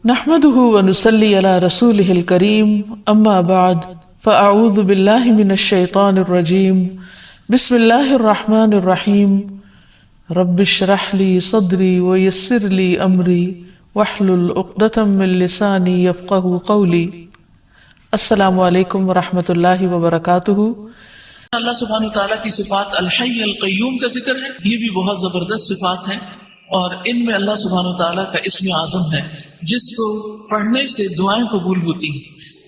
نحمده ونصلي على رسوله الكريم اما بعد فاعوذ بالله من الشيطان الرجيم بسم الله الرحمن الرحيم رب اشرح لي صدري ويسر لي امري واحلل عقدة من لساني يفقهوا قولي. السلام علیکم ورحمۃ اللہ وبرکاتہ. اللہ سبحانہ تعالیٰ کی صفات الحی القیوم کا ذکر ہے. یہ بھی بہت زبردست صفات ہیں اور ان میں اللہ سبحانہ تعالیٰ کا اسم اعظم ہے جس کو پڑھنے سے دعائیں قبول ہوتی ہیں.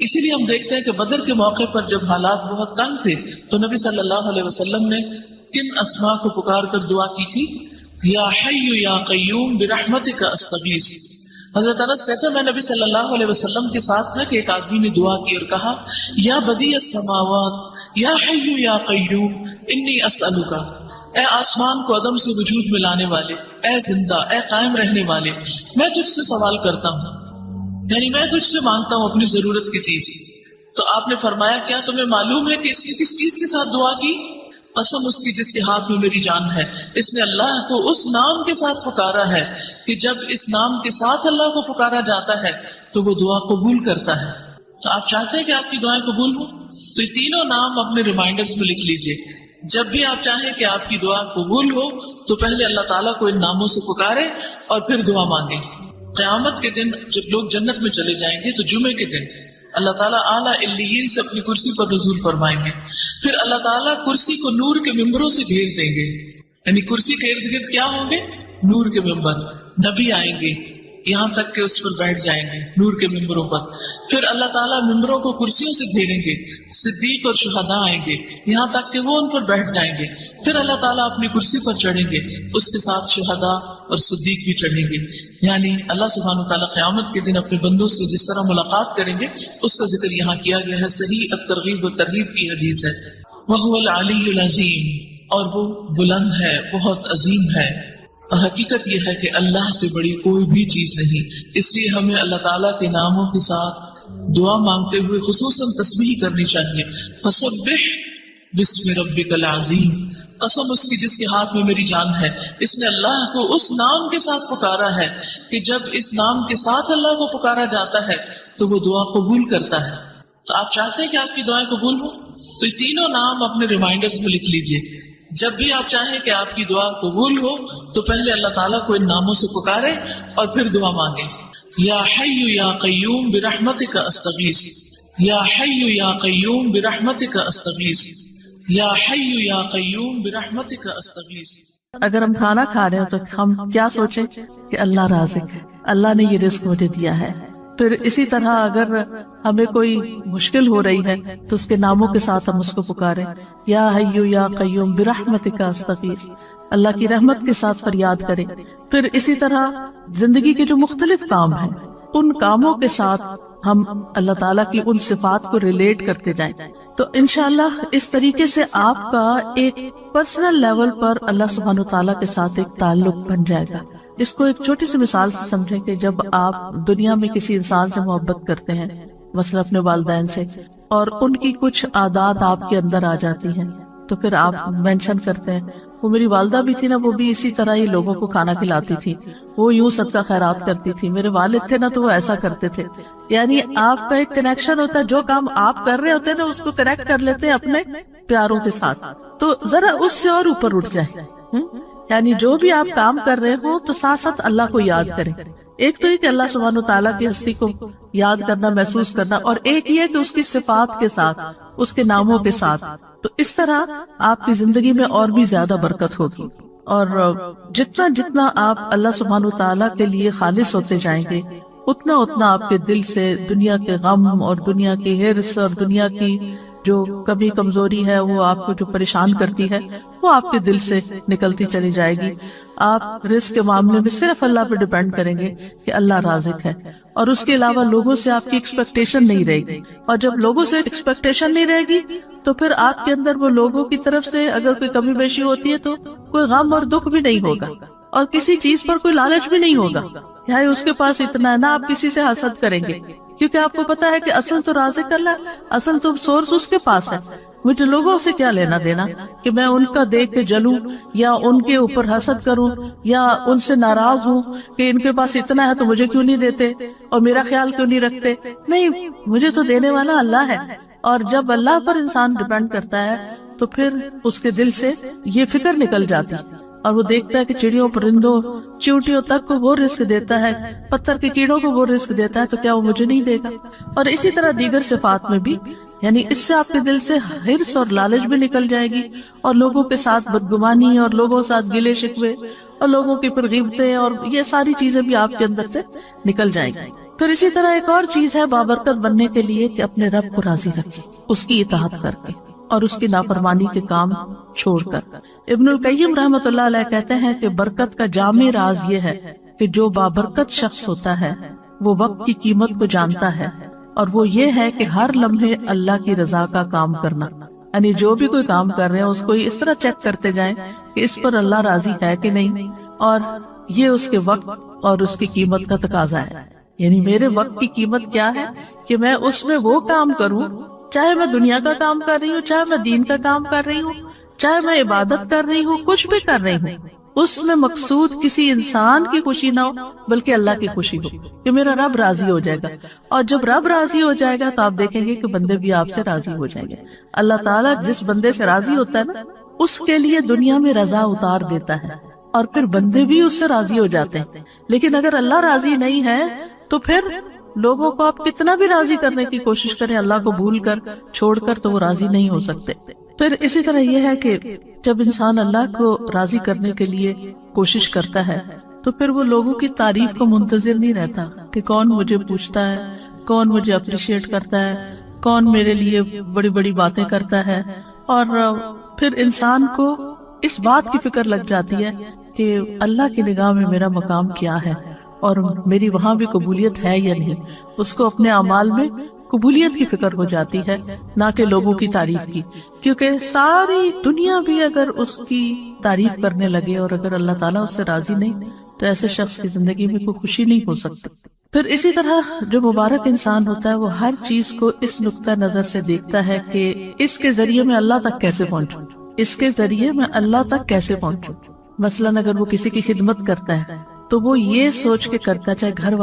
اسی لیے ہم دیکھتے ہیں کہ بدر کے موقع پر جب حالات بہت تنگ تھے تو نبی صلی اللہ علیہ وسلم نے کن اسماء کو پکار کر دعا کی تھی؟ یا حی یا قیوم برحمتک استغیث. حضرت انس کہتے ہیں میں نبی صلی اللہ علیہ وسلم کے ساتھ تھا کہ ایک آدمی نے دعا کی اور کہا یا بدیع السماوات یا حی یا قیوم انی اسألک، اے آسمان کو عدم سے وجود میں لانے والے، اے زندہ، اے قائم رہنے والے، میں تجھ سے سوال کرتا ہوں، یعنی میں تجھ سے مانگتا ہوں اپنی ضرورت کی چیز. تو آپ نے فرمایا کیا تمہیں معلوم ہے کہ اس نے کس چیز کے ساتھ دعا کی؟ قسم اس کی جس کے ہاتھ میں میری جان ہے، اس نے اللہ کو اس نام کے ساتھ پکارا ہے کہ جب اس نام کے ساتھ اللہ کو پکارا جاتا ہے تو وہ دعا قبول کرتا ہے. تو آپ چاہتے ہیں کہ آپ کی دعائیں قبول ہوں تو یہ تینوں نام اپنے ریمائنڈرز میں لکھ لیجئے. جب بھی آپ چاہیں کہ آپ کی دعا قبول ہو تو پہلے اللہ تعالیٰ کو ان ناموں سے پکارے اور پھر دعا مانگیں. قیامت کے دن جب لوگ جنت میں چلے جائیں گے تو جمعے کے دن اللہ تعالیٰ اعلیٰ علیین سے اپنی کرسی پر نزول فرمائیں گے. پھر اللہ تعالیٰ کرسی کو نور کے ممبروں سے گھیر دیں گے، یعنی کرسی کے ارد گرد کیا ہوں گے؟ نور کے ممبر. نبی آئیں گے یہاں تک کہ اس پر بیٹھ جائیں گے نور کے ممبروں پر. پھر اللہ تعالیٰ ممبروں کو کرسیوں سے گھیریں گے. صدیق اور شہداء آئیں گے یہاں تک کہ وہ ان پر بیٹھ جائیں گے. پھر اللہ تعالیٰ اپنی کرسی پر چڑھیں گے، اس کے ساتھ شہداء اور صدیق بھی چڑھیں گے. یعنی اللہ سبحانہ تعالیٰ قیامت کے دن اپنے بندوں سے جس طرح ملاقات کریں گے اس کا ذکر یہاں کیا گیا ہے. صحیح الترغیب و ترغیب کی حدیث ہے. وَهُوَ الْعَلِيُّ الْعَظِيمُ، اور وہ بلند ہے، بہت عظیم ہے. اور حقیقت یہ ہے کہ اللہ سے بڑی کوئی بھی چیز نہیں. اس لیے ہمیں اللہ تعالیٰ کے ناموں کے ساتھ دعا مانگتے ہوئے خصوصاً تسبیح کرنی چاہیے. فسبح بسم ربک العظیم، قسم اس کی جس کے ہاتھ میں میری جان ہے، اس نے اللہ کو اس نام کے ساتھ پکارا ہے کہ جب اس نام کے ساتھ اللہ کو پکارا جاتا ہے تو وہ دعا قبول کرتا ہے. تو آپ چاہتے ہیں کہ آپ کی دعائیں قبول ہوں تو یہ تینوں نام اپنے ریمائنڈرز میں لکھ لیجئے. جب بھی آپ چاہیں کہ آپ کی دعا قبول ہو تو پہلے اللہ تعالیٰ کو ان ناموں سے پکارے اور پھر دعا مانگیں. یا حی یا قیوم برحمتک استغیث، یا حی یا قیوم برحمتک استغیث، یا حی یا قیوم برحمتک استغیث. اگر ہم کھانا کھا رہے ہیں تو ہم کیا سوچیں کہ اللہ رازق ہے، اللہ نے یہ رزق مجھے دیا ہے. پھر اسی طرح اگر ہمیں کوئی مشکل ہو رہی ہے تو اس کے ناموں کے ساتھ ہم اس کو پکاریں. یا حی یا قیوم برحمتک استغیث، اللہ کی رحمت کے ساتھ فریاد کریں. پھر اسی طرح زندگی کے جو مختلف کام ہیں ان کاموں کے ساتھ ہم اللہ تعالیٰ کی ان صفات کو ریلیٹ کرتے جائیں تو انشاءاللہ اس طریقے سے آپ کا ایک پرسنل لیول پر اللہ سبحانہ وتعالیٰ کے ساتھ ایک تعلق بن جائے گا. اس کو ایک چھوٹی سی مثال سے سمجھیں کہ جب آپ دنیا میں کسی انسان سے محبت کرتے ہیں، مثلا اپنے والدین سے، اور ان کی کچھ عادات آپ کے اندر آ جاتی ہیں تو پھر آپ مینشن کرتے ہیں وہ میری والدہ بھی تھی نا، وہ بھی اسی طرح ہی لوگوں کو کھانا کھلاتی تھی، وہ یوں صدقہ خیرات کرتی تھی، میرے والد تھے نا تو وہ ایسا کرتے تھے. یعنی آپ کا ایک کنیکشن ہوتا ہے، جو کام آپ کر رہے ہوتے ہیں نا اس کو کنیکٹ کر لیتے ہیں اپنے پیاروں کے ساتھ. تو ذرا اس سے اور اوپر اٹھ جائیں. یعنی جو بھی آپ کام کر رہے ہو تو ساتھ ساتھ اللہ کو یاد کریں. ایک تو یہ کہ اللہ سبحانہ وتعالیٰ کی ہستی کو یاد کرنا، محسوس کرنا، اور ایک یہ کہ اس کی صفات کے ساتھ، اس کے ناموں کے ساتھ. تو اس طرح آپ کی زندگی میں اور بھی زیادہ برکت ہوگی. اور جتنا جتنا آپ اللہ سبحانہ وتعالیٰ کے لیے خالص ہوتے جائیں گے اتنا اتنا آپ کے دل سے دنیا کے غم اور دنیا کی ہرس اور دنیا کی جو کمی کمزوری ہے، وہ آپ کو جو پریشان کرتی ہے، وہ آپ کے دل سے نکلتی چلی جائے گی. آپ رزق کے معاملے میں صرف اللہ پہ ڈیپینڈ کریں گے کہ اللہ رازق ہے، اور اس کے علاوہ لوگوں سے آپ کی ایکسپیکٹیشن نہیں رہے گی. اور جب لوگوں سے ایکسپیکٹیشن نہیں رہے گی تو پھر آپ کے اندر وہ لوگوں کی طرف سے اگر کوئی کمی بیشی ہوتی ہے تو کوئی غم اور دکھ بھی نہیں ہوگا، اور کسی چیز پر کوئی لالچ بھی نہیں ہوگا. یعنی اس کے پاس اتنا ہے، نہ آپ کسی سے حسد کریں گے، کیونکہ آپ کو پتا ہے کہ اصل تو رازق اللہ، اصل تو سورس اس کے پاس ہے. مجھے لوگوں سے کیا لینا دینا کہ میں ان کا دیکھ کے جلوں یا ان کے اوپر حسد کروں یا ان سے ناراض ہوں کہ ان کے پاس اتنا ہے تو مجھے کیوں نہیں دیتے اور میرا خیال کیوں نہیں رکھتے. نہیں، مجھے تو دینے والا اللہ ہے. اور جب اللہ پر انسان ڈیپینڈ کرتا ہے تو پھر اس کے دل سے یہ فکر نکل جاتی اور وہ دیکھتا ہے کہ چڑیوں، پرندوں، چیونٹیوں تک کو وہ رزق دیتا ہے، پتھر کے کیڑوں کو وہ رزق دیتا ہے، تو کیا وہ مجھے نہیں دے گا؟ اور اسی طرح دیگر صفات میں بھی، یعنی اس سے آپ کے دل سے حرص اور لالچ بھی نکل جائے گی، اور لوگوں کے ساتھ بدگمانی اور لوگوں کے ساتھ گلے شکوے اور لوگوں کی پھر غیبتیں اور یہ ساری چیزیں بھی آپ کے اندر سے نکل جائیں گی. پھر اسی طرح ایک اور چیز ہے بابرکت بننے کے لیے کہ اپنے رب کو راضی رکھیں، اس کی اطاعت کر کے اور اس کی نافرمانی کے کام چھوڑ کر. ابن القیم رحمۃ اللہ علیہ کہتے ہیں کہ برکت کا جامع راز یہ ہے کہ جو بابرکت شخص ہوتا ہے وہ وقت کی قیمت کو جانتا ہے، اور وہ یہ ہے کہ ہر لمحے اللہ کی رضا کا کام کرنا. یعنی جو بھی کوئی کام کر رہے ہیں اس کو اس طرح چیک کرتے جائیں کہ اس پر اللہ راضی ہے کہ نہیں، اور یہ اس کے وقت اور اس کی قیمت کا تقاضا ہے. یعنی میرے وقت کی قیمت کیا ہے کہ میں اس میں وہ کام کروں، چاہے میں دنیا کا کام کر رہی ہوں، چاہے میں دین کا کام کر رہی ہوں، چاہے میں عبادت کر رہی ہوں، کچھ بھی کر رہی ہوں، اس میں مقصود کسی انسان کی خوشی نہ ہو بلکہ اللہ کی خوشی ہو کہ میرا رب راضی ہو جائے گا. اور جب رب راضی ہو جائے گا تو آپ دیکھیں گے کہ بندے بھی آپ سے راضی ہو جائیں گے. اللہ تعالیٰ جس بندے سے راضی ہوتا ہے نا، اس کے لیے دنیا میں رضا اتار دیتا ہے اور پھر بندے بھی اس سے راضی ہو جاتے ہیں. لیکن اگر اللہ راضی نہیں ہے تو پھر لوگوں کو آپ کتنا بھی راضی کرنے کی کوشش کریں، اللہ کو بھول کر چھوڑ کر، تو وہ راضی نہیں ہو سکتے. پھر اسی طرح یہ ہے کہ جب انسان اللہ کو راضی کرنے کے لیے کوشش کرتا ہے تو پھر وہ لوگوں کی تعریف کو منتظر نہیں رہتا کہ کون مجھے پوچھتا ہے، کون مجھے اپریشیٹ کرتا ہے، کون میرے لیے بڑی بڑی باتیں کرتا ہے. اور پھر انسان کو اس بات کی فکر لگ جاتی ہے کہ اللہ کی نگاہ میں میرا مقام کیا ہے اور میری وہاں بھی قبولیت ہے یا نہیں. اس کو اپنے اعمال میں قبولیت کی فکر ہو جاتی ہے، نہ کہ لوگوں کی تعریف کی، کیونکہ ساری دنیا بھی اگر اس کی تعریف کرنے لگے اور اگر اللہ تعالیٰ اس سے راضی نہیں تو ایسے شخص کی زندگی میں کوئی خوشی نہیں ہو سکتی. پھر اسی طرح جو مبارک انسان ہوتا ہے وہ ہر چیز کو اس نقطہ نظر سے دیکھتا ہے کہ اس کے ذریعے میں اللہ تک کیسے پہنچوں، اس کے ذریعے میں اللہ تک کیسے پہنچوں. مثلاً اگر وہ کسی کی خدمت کرتا ہے تو وہ یہ سوچ کے کرتا ہے، چاہے گھر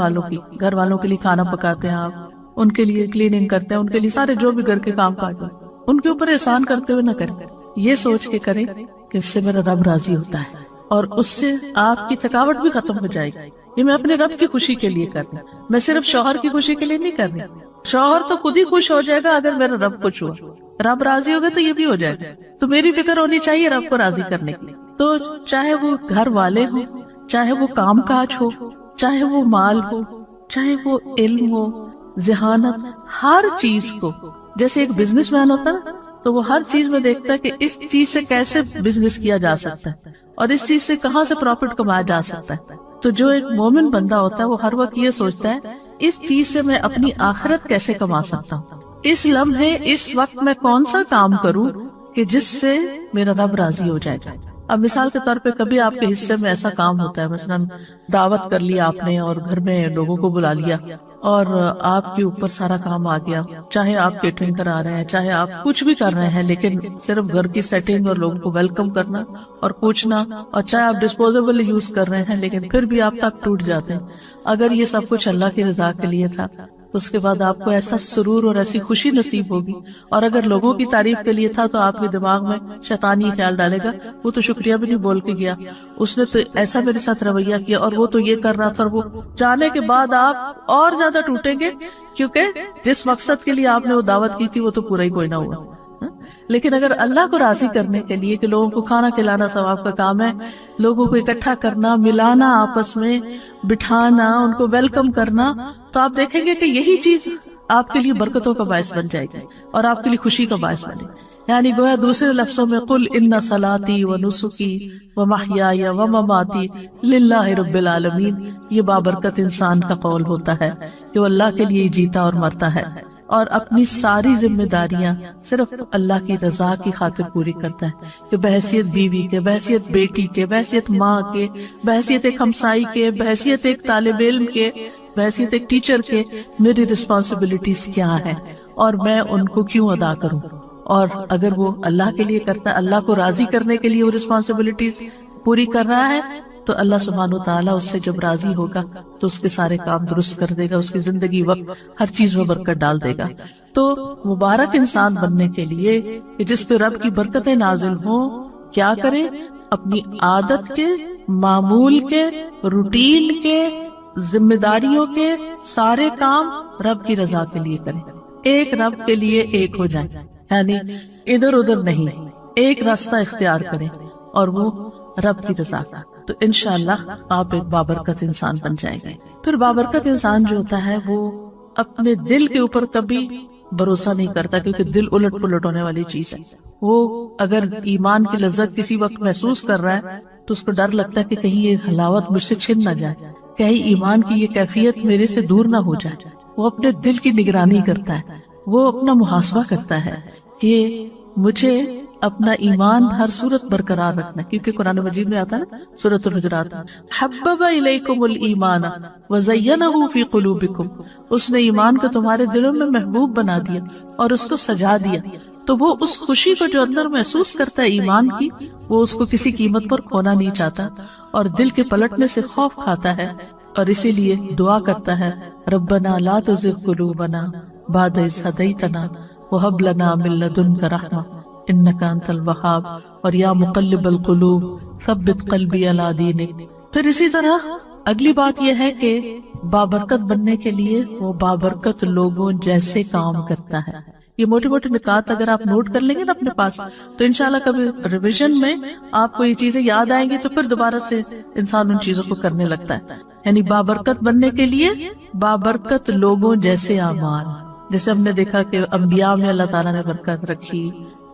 والوں کے لیے کھانا پکاتے ہیں آپ، ان کے لیے کلیننگ کرتے ہیں، ان کے لیے سارے جو بھی گھر کے کام کاج ہیں ان کے اوپر احسان کرتے ہوئے نہ کریں، یہ سوچ کے کریں کہ اس سے میرا رب راضی ہوتا ہے اور اس سے آپ کی تھکاوٹ بھی ختم ہو جائے گی. یہ میں اپنے رب کی خوشی کے لیے کر رہی ہوں، میں صرف شوہر کی خوشی کے لیے نہیں کر رہی. شوہر تو خود ہی خوش ہو جائے گا اگر میرا رب خوش ہوا، رب راضی ہوگا تو یہ بھی ہو جائے گا. تو میری فکر ہونی چاہیے رب کو راضی کرنے کی. تو چاہے وہ گھر والے ہوں، چاہے وہ کام کاج ہو، چاہے وہ مال ہو، چاہے وہ علم ہو، ذہانت، ہر چیز کو، جیسے ایک بزنس مین ہوتا ہے تو وہ ہر چیز میں دیکھتا ہے کہ اس چیز سے کیسے بزنس کیا جا سکتا ہے اور اس چیز سے کہاں سے پروفٹ کمایا جا سکتا ہے. تو جو ایک مومن بندہ ہوتا ہے وہ ہر وقت یہ سوچتا ہے اس چیز سے میں اپنی آخرت کیسے کما سکتا ہوں، اس لمحے اس وقت میں کون سا کام کروں کہ جس سے میرا رب راضی ہو جائے گا. اب مثال کے طور پہ کبھی آپ کے حصے میں ایسا کام ہوتا ہے، مثلا دعوت کر لی آپ نے اور گھر میں لوگوں کو بلا لیا اور آپ کے اوپر سارا کام آ گیا، چاہے آپ کیٹرنگ کرا رہے ہیں، چاہے آپ کچھ بھی کر رہے ہیں، لیکن صرف گھر کی سیٹنگ اور لوگوں کو ویلکم کرنا اور پوچھنا، اور چاہے آپ ڈسپوزیبل یوز کر رہے ہیں لیکن پھر بھی آپ تک ٹوٹ جاتے ہیں. اگر یہ سب کچھ اللہ کی رضا کے لیے تھا تو اس کے بعد آپ کو ایسا سرور اور ایسی خوشی نصیب ہوگی. اور اگر لوگوں کی تعریف کے لیے تھا تو آپ کے دماغ میں شیطان یہ خیال ڈالے گا وہ تو شکریہ بھی نہیں بول کے گیا، اس نے تو ایسا میرے ساتھ رویہ کیا اور وہ تو یہ کر رہا تھا، اور وہ جانے کے بعد آپ اور زیادہ ٹوٹیں گے کیونکہ جس مقصد کے لیے آپ نے وہ دعوت کی تھی وہ تو پورا ہی کوئی نہ ہوا. لیکن اگر اللہ کو راضی کرنے کے لیے کہ لوگوں کو کھانا کھلانا ثواب کا کام ہے، لوگوں کو اکٹھا کرنا، ملانا، آپس میں بٹھانا، ان کو ویلکم کرنا، تو آپ دیکھیں گے کہ یہی چیز آپ کے لیے برکتوں کا باعث بن جائے گی اور آپ کے لیے خوشی کا باعث بنے. یعنی گویا دوسرے لفظوں میں قل ان صلاتی و نسکی و محیای و مماتی للہ رب العالمین، یہ بابرکت انسان کا قول ہوتا ہے کہ وہ اللہ کے لیے جیتا اور مرتا ہے. اور اپنی ساری ذمہ داریاں صرف اللہ کی رضا کی خاطر پوری کرتا ہے، کہ بحیثیت بیوی کے، بحیثیت بیٹی کے، بحیثیت ماں کے، بحیثیت ایک ہمسائی کے، بحیثیت ایک طالب علم کے، بحیثیت ایک ٹیچر کے، میری رسپانسبلٹیز کیا ہیں اور میں ان کو کیوں ادا کروں. اور اگر وہ اللہ کے لیے کرتا ہے، اللہ کو راضی کرنے کے لیے وہ رسپانسبلٹیز پوری کر رہا ہے، تو اللہ سبحانہ وتعالیٰ اس سے جب راضی ہوگا تو اس کے سارے کام درست کر دے گا، اس کی زندگی وقت ہر چیز میں برکت ڈال دے گا. تو مبارک انسان بننے کے لیے کہ جس پہ رب کی برکتیں نازل ہوں، کیا کریں؟ اپنی عادت کے، معمول کے، روٹین کے، ذمہ داریوں کے سارے کام رب کی رضا کے لیے کریں. ایک رب کے لیے ایک ہو جائیں، یعنی ادھر ادھر نہیں، ایک راستہ اختیار کریں اور وہ رب کی رضا. تو انشاءاللہ آپ ایک بابرکت انسان بن جائیں گے. پھر بابرکت انسان جو ہوتا ہے وہ اپنے دل کے اوپر کبھی بھروسہ نہیں کرتا، کیونکہ دل الٹ پلٹ ہونے والی چیز ہے. وہ اگر ایمان کی لذت کسی وقت محسوس کر رہا ہے تو اس کو ڈر لگتا ہے کہ کہیں یہ حلاوت مجھ سے چھن نہ جائے، کہیں ایمان کی یہ کیفیت میرے سے دور نہ ہو جائے. وہ اپنے دل کی نگرانی کرتا ہے، وہ اپنا محاسبہ کرتا ہے کہ مجھے اپنا ایمان ہر صورت برقرار رکھنا ہے. کیونکہ قرآن مجید میں آتا ہے نا سورۃ الحجرات، حبب الیکم الایمان وزینہ فی قلوبکم، اس نے ایمان کو تمہارے دلوں میں محبوب بنا دیا اور اس کو سجا دیا. تو وہ اس خوشی کو جو اندر محسوس کرتا ہے ایمان کی، وہ اس کو کسی قیمت پر کھونا نہیں چاہتا اور دل کے پلٹنے سے خوف کھاتا ہے، اور اسی لیے دعا کرتا ہے ربنا لا تزغ قلوبنا بعد اذ ہدیتنا وہب لنا من لدنک رحمہ انک انت الوہاب، اور یا مقلب القلوب ثبت قلبی علی دینک. پھر اسی طرح اگلی بات یہ ہے کہ بابرکت بننے کے لیے وہ بابرکت لوگوں جیسے کام کرتا ہے. یہ موٹی موٹی نکات اگر آپ نوٹ کر لیں گے نا اپنے پاس تو انشاءاللہ کبھی ریویژن میں آپ کو یہ چیزیں یاد آئیں گی تو پھر دوبارہ سے انسان ان چیزوں کو کرنے لگتا ہے. یعنی بابرکت بننے کے لیے بابرکت لوگوں جیسے اعمال. جیسے ہم نے دیکھا کہ انبیاء میں اللہ تعالیٰ نے برکت رکھی،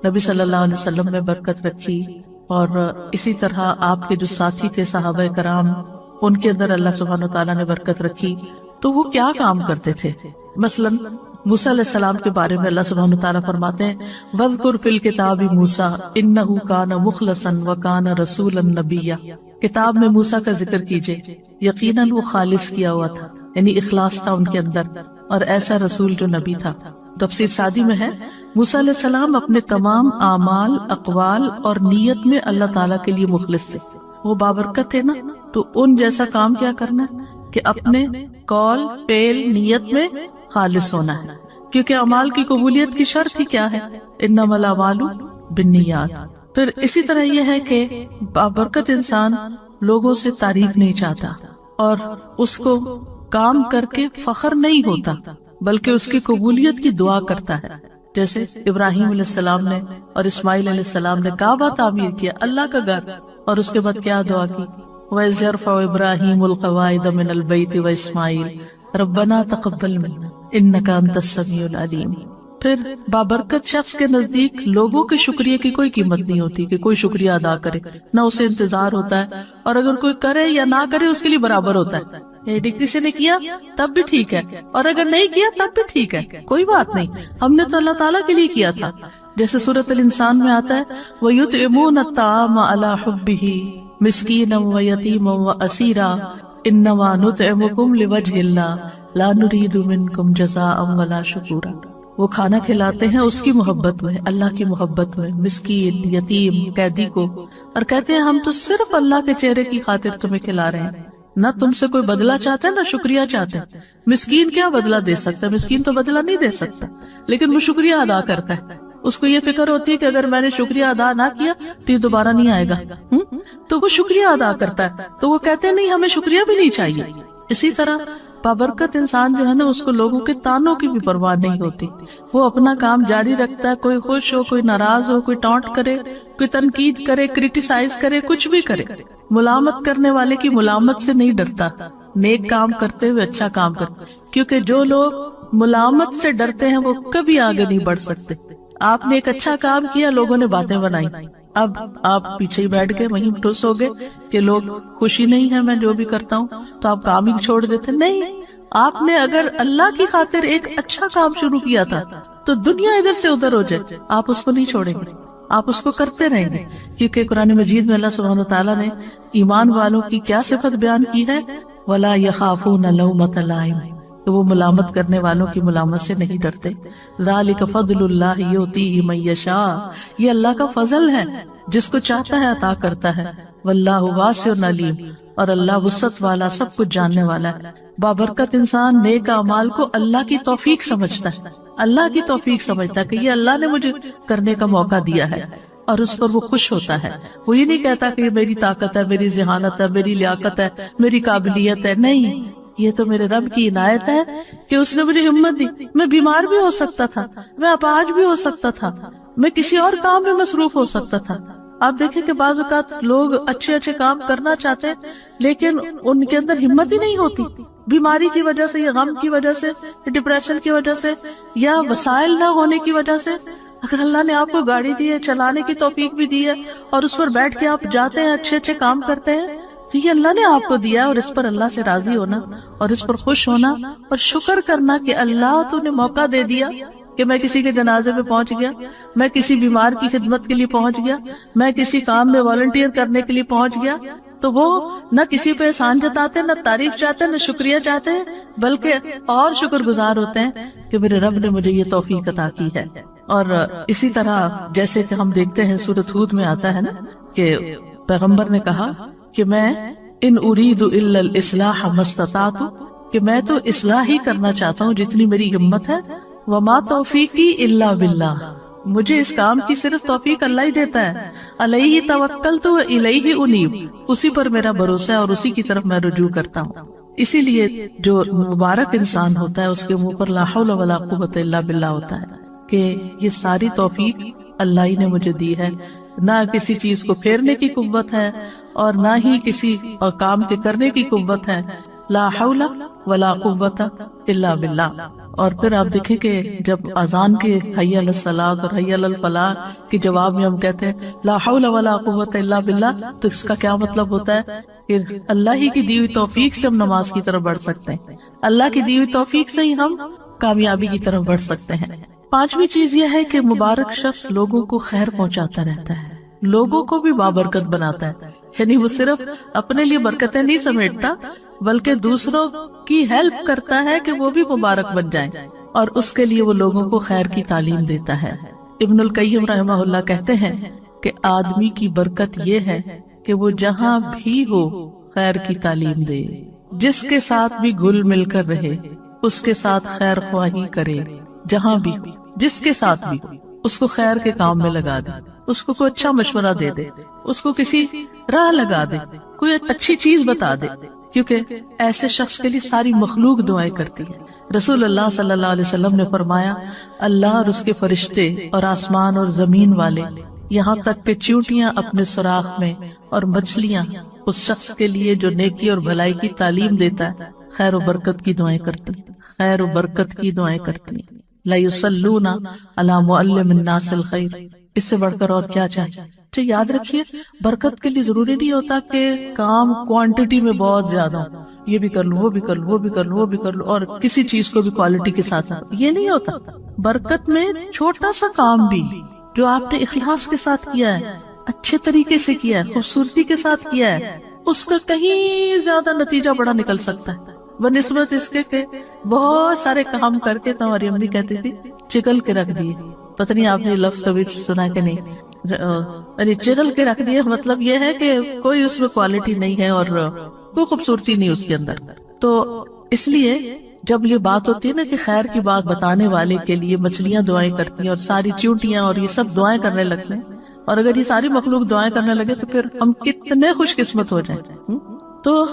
نبی صلی اللہ علیہ وسلم میں برکت رکھی، اور اسی طرح آپ کے جو ساتھی تھے صحابہ کرام ان کے اندر اللہ سبحانہ وتعالیٰ نے برکت رکھی. تو وہ کیا کام کرتے تھے؟ مثلا موسیٰ علیہ السلام کے بارے میں اللہ سبحانہ وتعالیٰ فرماتے ہیں وَاذْكُرْ فِي الْكِتَابِ مُوسَىٰ إِنَّهُ كَانَ مُخْلَصًا وَكَانَ رَسُولًا نَبِيًّا. کتاب میں موسیٰ کا ذکر کیجئے، یقیناً وہ خالص کیا ہوا تھا، یعنی اخلاص تھا ان کے اندر، اور ایسا رسول جو نبی تھا. تفسیر سعدی میں ہے موسیٰ علیہ السلام اپنے تمام اعمال، اقوال اور نیت میں اللہ تعالیٰ کے لیے مخلص تھے. وہ بابرکت تھے نا، تو ان جیسا کام کیا کرنا ہے کہ اپنے قول، فعل، نیت میں خالص ہونا ہے. کیونکہ اعمال کی قبولیت کی شرط ہی کیا ہے؟ انما الاعمال بالنیات. پھر اسی طرح یہ ہے کہ بابرکت انسان لوگوں سے تعریف نہیں چاہتا اور اس کو کام کر کے فخر نہیں ہوتا، بلکہ اس کی قبولیت کی دعا کرتا ہے. جیسے ابراہیم علیہ السلام نے اور اسماعیل علیہ السلام نے کعبہ تعمیر کیا، اللہ کا گھر، اور اس کے بعد کیا دعا کی؟ وَإِذْ يَرْفَعُ إِبْرَاهِيمُ الْقَوَاعِدَ مِنَ الْبَيْتِ وَإِسْمَاعِيلُ رَبَّنَا تَقَبَّلْ مِنَّا إِنَّكَ أَنْتَ السَّمِيعُ الْعَلِيمُ. پھر بابرکت شخص کے نزدیک لوگوں کے شکریہ کی کوئی قیمت نہیں ہوتی کہ کوئی شکریہ ادا کرے، نہ اسے انتظار ہوتا ہے، اور اگر کوئی کرے یا نہ کرے اس کے لیے برابر ہوتا ہے. یہ کسی نے کیا تب بھی ٹھیک ہے، اور اگر نہیں کیا تب بھی ٹھیک ہے، کوئی بات نہیں، ہم نے تو اللہ تعالیٰ کے لیے کیا تھا. جیسے سورۃ الانسان میں آتا ہے وَيُطْعِمُونَ الطَّعَامَ عَلَى حُبِّهِ مِسْكِينًا وَيَتِيمًا وَأَسِيرًا إِنَّمَا نُطْعِمُكُمْ لِوَجْهِ اللَّهِ لَا نُرِيدُ مِنكُمْ جَزَاءً وَلَا شُكُورًا. وہ کھانا کھلاتے ہیں اس کی محبت میں، اللہ کی محبت میں، مسکین، یتیم، قیدی کو، اور کہتے ہیں ہم تو صرف اللہ کے چہرے کی خاطر تمہیں کھلا رہے ہیں، نہ تم سے کوئی بدلہ چاہتے ہیں نہ شکریہ چاہتے ہیں. مسکین کیا بدلہ دے سکتا ہے؟ مسکین تو بدلہ نہیں دے سکتا، لیکن وہ شکریہ ادا کرتا ہے. اس کو یہ فکر ہوتی ہے کہ اگر میں نے شکریہ ادا نہ کیا تو یہ دوبارہ نہیں آئے گا، تو وہ شکریہ ادا کرتا ہے. تو وہ کہتے ہیں نہیں، ہمیں شکریہ بھی نہیں چاہیے. اسی طرح بابرکت انسان جو ہے نا، اس کو لوگوں کے تانوں کی بھی پرواہ نہیں ہوتی، وہ اپنا کام جاری رکھتا ہے. کوئی خوش ہو، کوئی ناراض ہو، کوئی ٹانٹ کرے، کوئی تنقید کرے، کرٹیسائز کرے، کچھ بھی کرے، ملامت کرنے والے کی ملامت سے نہیں ڈرتا. نیک کام کرتے ہوئے اچھا کام کرتے، کیونکہ جو لوگ ملامت سے ڈرتے ہیں وہ کبھی آگے نہیں بڑھ سکتے. آپ نے ایک اچھا کام کیا، لوگوں نے باتیں بنائی، اب آپ پیچھے ہی بیٹھ گئے، وہیں ٹھوس ہو گئے کہ لوگ خوشی نہیں ہے میں جو بھی کرتا ہوں، تو آپ کام ہی چھوڑ دیتے. نہیں، آپ نے اگر اللہ کی خاطر ایک اچھا کام شروع کیا تھا تو دنیا ادھر سے ادھر ہو جائے، آپ اس کو نہیں چھوڑیں گے، آپ اس کو کرتے رہیں گے، کیونکہ قرآن مجید میں اللہ سبحانہ وتعالیٰ نے ایمان والوں کی کیا صفت بیان کی ہے، وَلَا يَخَافُونَ لَوْمَةَ لَائِمٍ، تو وہ ملامت کرنے والوں کی ملامت سے نہیں ڈرتے۔ ذَلِكَ فَضْلُ اللَّهِ يُؤْتِيهِ مَن يَشَاءُ، یہ اللہ کا فضل ہے، جس کو چاہتا ہے عطا کرتا ہے۔ وَاللَّهُ وَاسِعٌ عَلِيمٌ، اور اللہ وسعت والا، سب کچھ جاننے والا ہے۔ بابرکت انسان نیک اعمال کو اللہ کی توفیق سمجھتا ہے، اللہ کی توفیق سمجھتا ہے کہ یہ اللہ نے مجھے کرنے کا موقع دیا ہے، اور اس پر وہ خوش ہوتا ہے۔ وہ یہ نہیں کہتا کہ یہ میری طاقت ہے، میری ذہانت ہے، میری لیاقت ہے، میری قابلیت ہے، نہیں، یہ تو میرے رب کی عنایت ہے کہ اس نے مجھے ہمت دی۔ میں بیمار بھی ہو سکتا تھا، میں اپاہج بھی ہو سکتا تھا، میں کسی اور کام میں مصروف ہو سکتا تھا۔ آپ دیکھیں کہ بعض اوقات لوگ اچھے اچھے کام کرنا چاہتے ہیں لیکن ان کے اندر ہمت ہی نہیں ہوتی، بیماری کی وجہ سے یا غم کی وجہ سے، ڈپریشن کی وجہ سے، یا وسائل نہ ہونے کی وجہ سے۔ اگر اللہ نے آپ کو گاڑی دی ہے، چلانے کی توفیق بھی دی ہے، اور اس پر بیٹھ کے آپ جاتے ہیں، اچھے اچھے کام کرتے ہیں، تو یہ اللہ نے آپ کو دیا ہے، اور اس پر اللہ سے راضی ہونا اور اس پر خوش ہونا اور شکر کرنا کہ اللہ تو نے موقع دے دیا کہ میں کسی کے جنازے میں پہنچ گیا، میں کسی بیمار کی خدمت کے لیے پہنچ گیا، میں کسی کام میں والنٹیئر کرنے کے لیے پہنچ گیا۔ تو وہ نہ کسی پہ احسان جتاتے، نہ تعریف چاہتے، نہ شکریہ چاہتے ہیں، بلکہ اور شکر گزار ہوتے ہیں کہ میرے رب نے مجھے یہ توفیق عطا کی ہے۔ اور اسی طرح جیسے کہ ہم دیکھتے ہیں سورۃ ہود میں آتا ہے نا کہ پیغمبر نے کہا کہ میں ان اريد الا الاصلاح ما استطعت، کہ میں تو اصلاح ہی کرنا چاہتا ہوں جتنی میری ہمت ہے، وما توفیقی الا باللہ، مجھے اس کام کی صرف توفیق اللہ ہی دیتا ہے۔ علیہ توکلت و الیہ انیب، اسی پر میرا بھروسہ ہے اور اسی کی طرف میں رجوع کرتا ہوں۔ اسی لیے جو مبارک انسان ہوتا ہے اس کے منہ پر لا حول ولا قوت الا باللہ ہوتا ہے کہ یہ ساری توفیق اللہ ہی نے مجھے دی ہے، نہ کسی چیز کو پھیرنے کی قوت ہے اور نہ ہی کسی کام کے کرنے کی قوت ہے، لا حول ولا قوت الا باللہ۔ اور پھر آپ دیکھیں کہ جب اذان کے حی علی الصلاۃ اور حی علی الفلاح کے جواب میں ہم کہتے ہیں لا حول ولا قوت الا باللہ، تو اس کا کیا مطلب ہوتا ہے کہ اللہ ہی کی دی ہوئی توفیق سے ہم نماز کی طرف بڑھ سکتے ہیں، اللہ کی دی ہوئی توفیق سے ہی ہم کامیابی کی طرف بڑھ سکتے ہیں۔ پانچویں چیز یہ ہے کہ مبارک شخص لوگوں کو خیر پہنچاتا رہتا ہے، لوگوں کو بھی بابرکت بناتا ہے، یعنی وہ صرف اپنے لیے برکتیں نہیں سمیٹتا بلکہ دوسروں کی ہیلپ کرتا ہے کہ وہ بھی مبارک بن جائیں، اور اس کے لیے وہ لوگوں کو خیر کی تعلیم دیتا ہے۔ ابن القیم رحمہ اللہ کہتے ہیں کہ آدمی کی برکت یہ ہے کہ وہ جہاں بھی ہو خیر کی تعلیم دے، جس کے ساتھ بھی گل مل کر رہے اس کے ساتھ خیر خواہی کرے، جہاں بھی جس کے ساتھ بھی اس کو خیر کے کام میں لگا دے، اس کو کوئی اچھا مشورہ دے دے، اس کو کسی راہ لگا دے، کوئی اچھی چیز بتا دے، کیونکہ ایسے شخص کے لیے ساری مخلوق دعائیں کرتی ہے۔ رسول اللہ صلی اللہ علیہ وسلم نے فرمایا اللہ اور اس کے فرشتے اور آسمان اور زمین والے، یہاں تک کہ چیونٹیاں اپنے سوراخ میں اور مچھلیاں اس شخص کے لیے جو نیکی اور بھلائی کی تعلیم دیتا ہے خیر و برکت کی دعائیں کرتی، خیر و برکت کی دعائیں کرتی۔ لا یصلون علی معلم الناس الخیر، اس سے بڑھ کر اور کیا چاہیے؟ تو یاد رکھیے برکت کے لیے ضروری نہیں ہوتا کہ کام کوانٹٹی میں بہت زیادہ ہو، یہ بھی کر لوں، وہ بھی کر لوں، وہ بھی کر لوں، وہ بھی کر لوں، اور کسی چیز کو بھی کوالٹی کے ساتھ، یہ نہیں ہوتا۔ برکت میں چھوٹا سا کام بھی جو آپ نے اخلاص کے ساتھ کیا ہے، اچھے طریقے سے کیا ہے، خوبصورتی کے ساتھ کیا ہے، اس کا کہیں زیادہ نتیجہ بڑا نکل سکتا ہے بنسبت اس کے کہ بہت سارے کام کر کے ہماری امی کہتی تھی چگل کے رکھ دیے۔ پتہ نہیں آپ نے لفظ کبھی سنا کہ نہیں، یعنی چگل کے رکھ دیے مطلب یہ ہے کہ کوئی اس میں کوالٹی نہیں ہے اور کوئی خوبصورتی نہیں اس کے اندر۔ تو اس لیے جب یہ بات ہوتی ہے نا کہ خیر کی بات بتانے والے کے لیے مچھلیاں دعائیں کرتی ہیں اور ساری چیونٹیاں اور یہ سب دعائیں کرنے لگتے ہیں، اور اگر یہ ساری مخلوق دعائیں کرنے لگے تو پھر ہم کتنے خوش قسمت ہو جائیں۔ تو